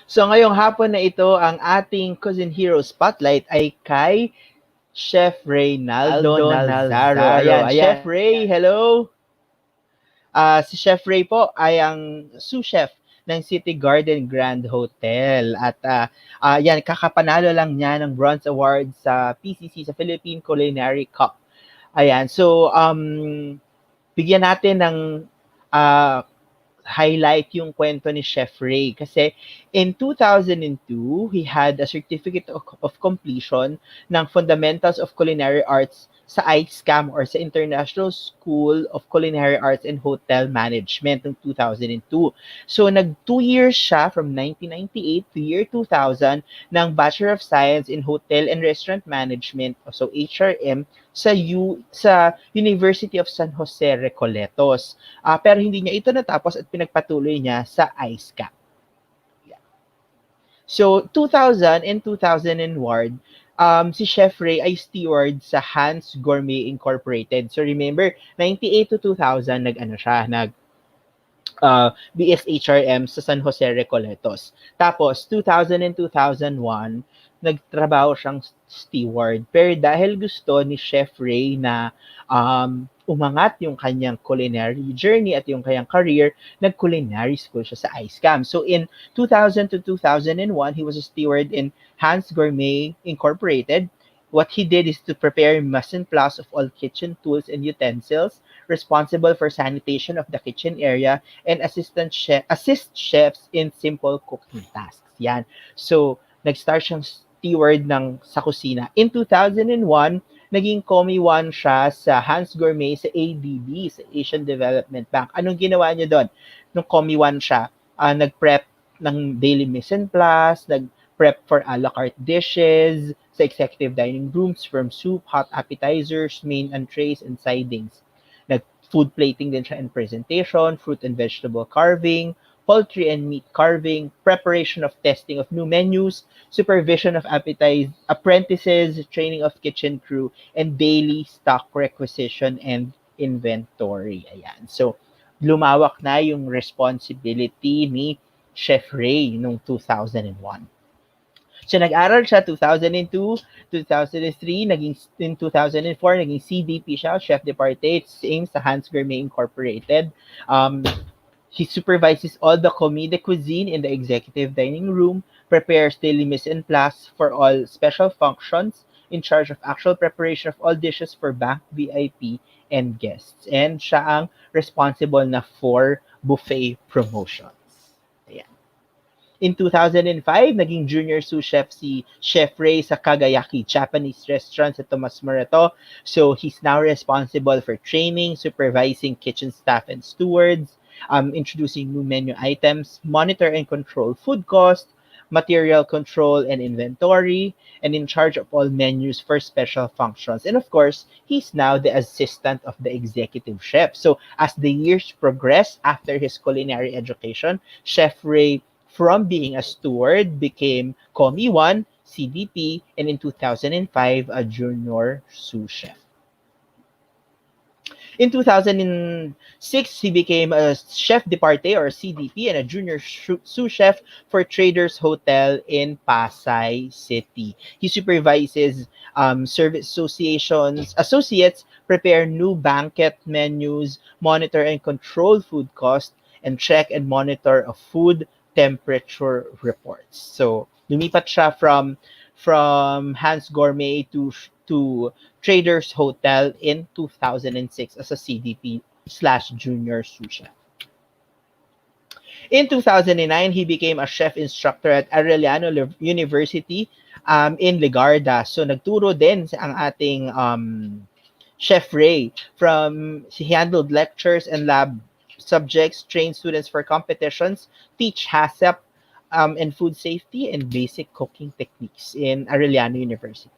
So ngayong hapon na ito, ang ating Cuisine Hero Spotlight ay kay Chef Reynaldo Nalzaro. Ayan, Chef Ray, hello! Si Chef Ray po ay ang sous chef ng City Garden Grand Hotel. At yan, kakapanalo lang niya ng Bronze Award sa PCC, sa Philippine Culinary Cup. Ayan, so bigyan natin ng highlight yung kwento ni Chef Ray. Kasi in 2002, he had a certificate of completion ng Fundamentals of Culinary Arts sa ISCAM or sa International School of Culinary Arts and Hotel Management ng 2002. So, nag 2 years siya from 1998 to year 2000 ng Bachelor of Science in Hotel and Restaurant Management, so HRM, sa University of San Jose, Recoletos. Pero hindi niya ito natapos at pinagpatuloy niya sa ISCAM. Yeah. So, 2000 and 2001, si Chef Ray ay steward sa Hans Gourmet Incorporated. So remember, 98 to 2000 nag BSHRM sa San Jose Recoletos. Tapos 2000 and 2001 nagtrabaho siyang steward. Pero dahil gusto ni Chef Ray na umangat yung kanyang culinary journey at yung kanyang career, nag-culinary school siya sa ISCAM. So in 2000 to 2001, he was a steward in Hans Gourmet Incorporated. What he did is to prepare mise en place of all kitchen tools and utensils, responsible for sanitation of the kitchen area, and assist chefs in simple cooking tasks. Yan. So, nag-start siyang steward sa kusina. In 2001, naging Commie 1 siya sa Hans Gourmet sa ADB, sa Asian Development Bank. Anong ginawa niya doon? Nung Commie 1 siya, nag-prep ng daily mise en place, nag-prep for a la carte dishes sa executive dining rooms from soup, hot appetizers, main entrees, and sidings. Nag-food plating din siya and presentation, fruit and vegetable carving, poultry and meat carving, preparation of testing of new menus, supervision of apprentices, training of kitchen crew, and daily stock requisition and inventory. Ayan. So, lumawak na yung responsibility ni Chef Ray noong 2001. So, nag-aral siya 2002, 2003, in 2004, naging CDP siya, Chef de Partie, same sa Hans Gourmet Incorporated. He supervises all the commis de cuisine in the executive dining room, prepares daily mise en place for all special functions, in charge of actual preparation of all dishes for bank VIP and guests. And siya ang responsible na for buffet promotions. Ayan. In 2005, naging junior sous chef si Chef Ray sa Kagayaki Japanese restaurant sa Tomas Morato. So he's now responsible for training, supervising kitchen staff and stewards, introducing new menu items, monitor and control food cost, material control and inventory, and in charge of all menus for special functions. And of course, he's now the assistant of the executive chef. So as the years progress after his culinary education, Chef Ray, from being a steward, became Commie 1, CDP, and in 2005, a junior sous chef. In 2006, he became a chef de parte or CDP and a junior sous chef for Traders Hotel in Pasay City. He supervises service associates prepare new banquet menus, monitor and control food cost, and check and monitor of food temperature reports. So, lumipat siya from Hans Gourmet to Traders Hotel in 2006 as a CDP / junior sous chef. In 2009, he became a chef instructor at Arellano University in Ligarda. So nagturo din ang ating Chef Ray. He handled lectures and lab subjects, trained students for competitions, teach HACCP and food safety and basic cooking techniques in Arellano University.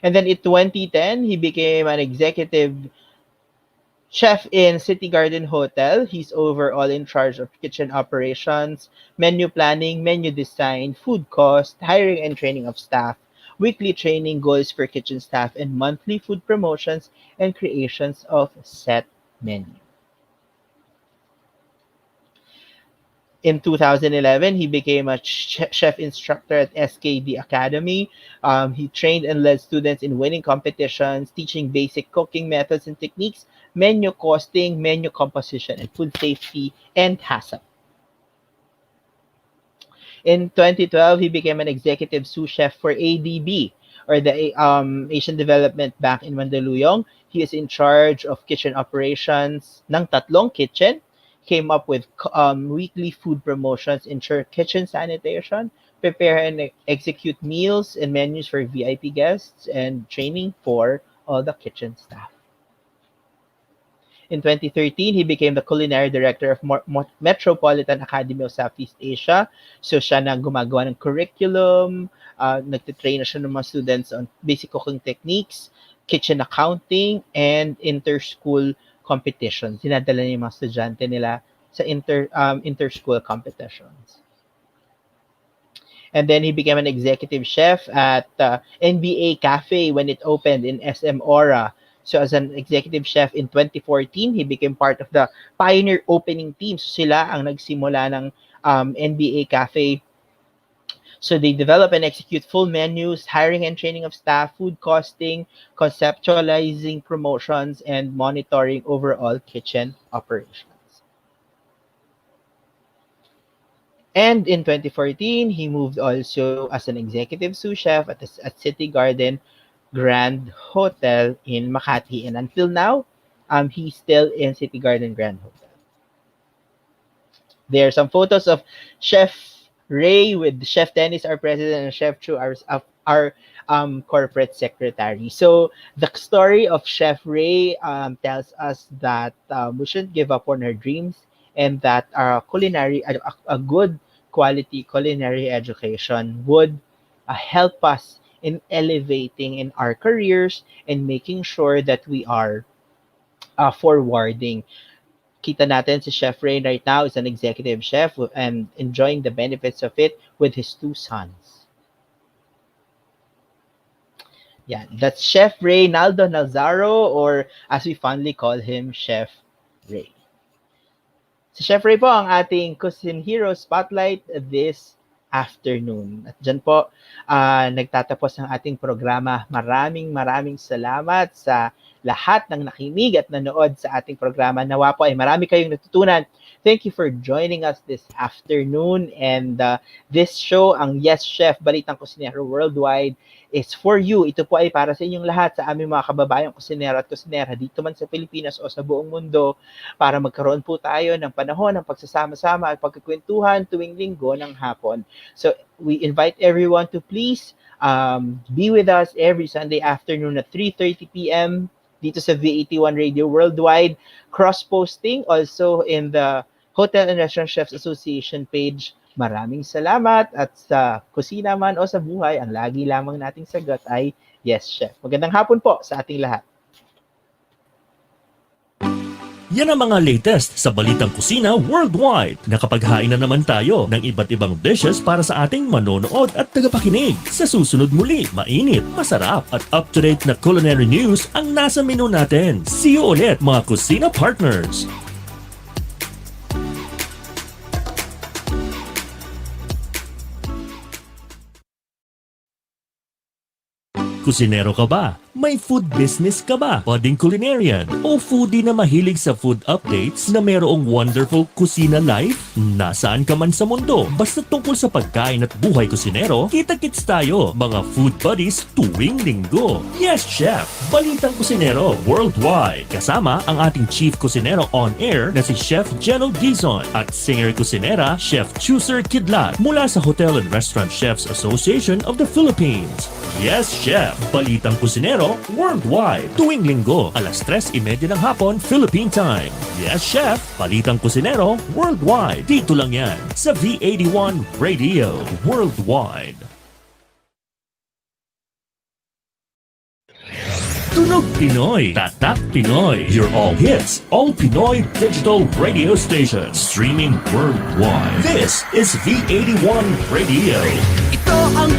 And then in 2010, he became an executive chef in City Garden Hotel. He's overall in charge of kitchen operations, menu planning, menu design, food cost, hiring and training of staff, weekly training goals for kitchen staff, and monthly food promotions and creations of set menu. In 2011, he became a chef instructor at SKD Academy. He trained and led students in winning competitions, teaching basic cooking methods and techniques, menu costing, menu composition, and food safety, and HACCP. In 2012, he became an executive sous chef for ADB, or the Asian Development Bank in Mandaluyong. He is in charge of kitchen operations ng tatlong kitchen, came up with weekly food promotions, ensure kitchen sanitation, prepare and execute meals and menus for VIP guests, and training for all the kitchen staff. In 2013, he became the culinary director of Metropolitan Academy of Southeast Asia. So siya na gumagawa ng curriculum, nagtitrain na siya ng mga students on basic cooking techniques, kitchen accounting, and inter-school competitions. Dinadala niya yung mga estudyante nila sa inter-school competitions. And then he became an executive chef at NBA Cafe when it opened in SM Aura. So as an executive chef in 2014, he became part of the pioneer opening team. So sila ang nagsimula ng NBA Cafe. So they develop and execute full menus, hiring and training of staff, food costing, conceptualizing promotions, and monitoring overall kitchen operations. And in 2014, he moved also as an executive sous chef at City Garden Grand Hotel in Makati. And until now, he's still in City Garden Grand Hotel. There are some photos of Chef Ray with Chef Dennis, our president, and Chef Chu, our corporate secretary. So the story of Chef Ray tells us that we shouldn't give up on our dreams, and that our a good quality culinary education would help us in elevating in our careers and making sure that we are forwarding. Kita natin si Chef Ray right now is an executive chef and enjoying the benefits of it with his 2 sons. Yeah, that's Chef Reynaldo Nazaro, or as we fondly call him, Chef Ray. Si Chef Ray po ang ating Cuisine Hero Spotlight this afternoon. At dyan po, nagtatapos ang ating programa. Maraming salamat sa lahat ng nakinig at nanood sa ating programa. Nawa po ay marami kayong natutunan. Thank you for joining us this afternoon. And this show, ang Yes Chef, Balitang Kusinero Worldwide, is for you. Ito po ay para sa inyong lahat, sa aming mga kababayang kusinero at kusinera dito man sa Pilipinas o sa buong mundo, para magkaroon po tayo ng panahon ng pagsasama-sama at pagkikwentuhan tuwing linggo ng hapon. So we invite everyone to please be with us every Sunday afternoon at 3:30 p.m. dito sa V81 Radio Worldwide. Cross-posting also in the Hotel and Restaurant Chefs Association page. Maraming salamat, at sa kusina man o sa buhay, ang lagi lamang nating sagot ay Yes Chef. Magandang hapon po sa ating lahat. Yan ang mga latest sa Balitang Kusina Worldwide. Nakapaghain na naman tayo ng iba't ibang dishes para sa ating manonood at tagapakinig. Sa susunod muli, mainit, masarap at up-to-date na culinary news ang nasa menu natin. See you ulit mga kusina partners! Kusinero ka ba? May food business ka ba? Budding culinarian? O foodie na mahilig sa food updates na mayroong wonderful kusina life? Nasaan ka man sa mundo? Basta tungkol sa pagkain at buhay kusinero, kita-kits tayo, mga food buddies tuwing linggo. Yes, Chef! Balitang Kusinero Worldwide. Kasama ang ating Chief Kusinero on air na si Chef Gelo Guison at Singer Kusinera Chef Chuser Quidlat mula sa Hotel and Restaurant Chefs Association of the Philippines. Yes, Chef! Balitang Kusinero Worldwide. Tuwing linggo, alas 3:30 ng hapon, Philippine Time. Yes, Chef! Balitang Kusinero Worldwide. Dito lang yan sa V81 Radio Worldwide. Tunog Pinoy, Tatak Pinoy, your all hits, all Pinoy digital radio station, streaming worldwide. This is V81 Radio. Ito ang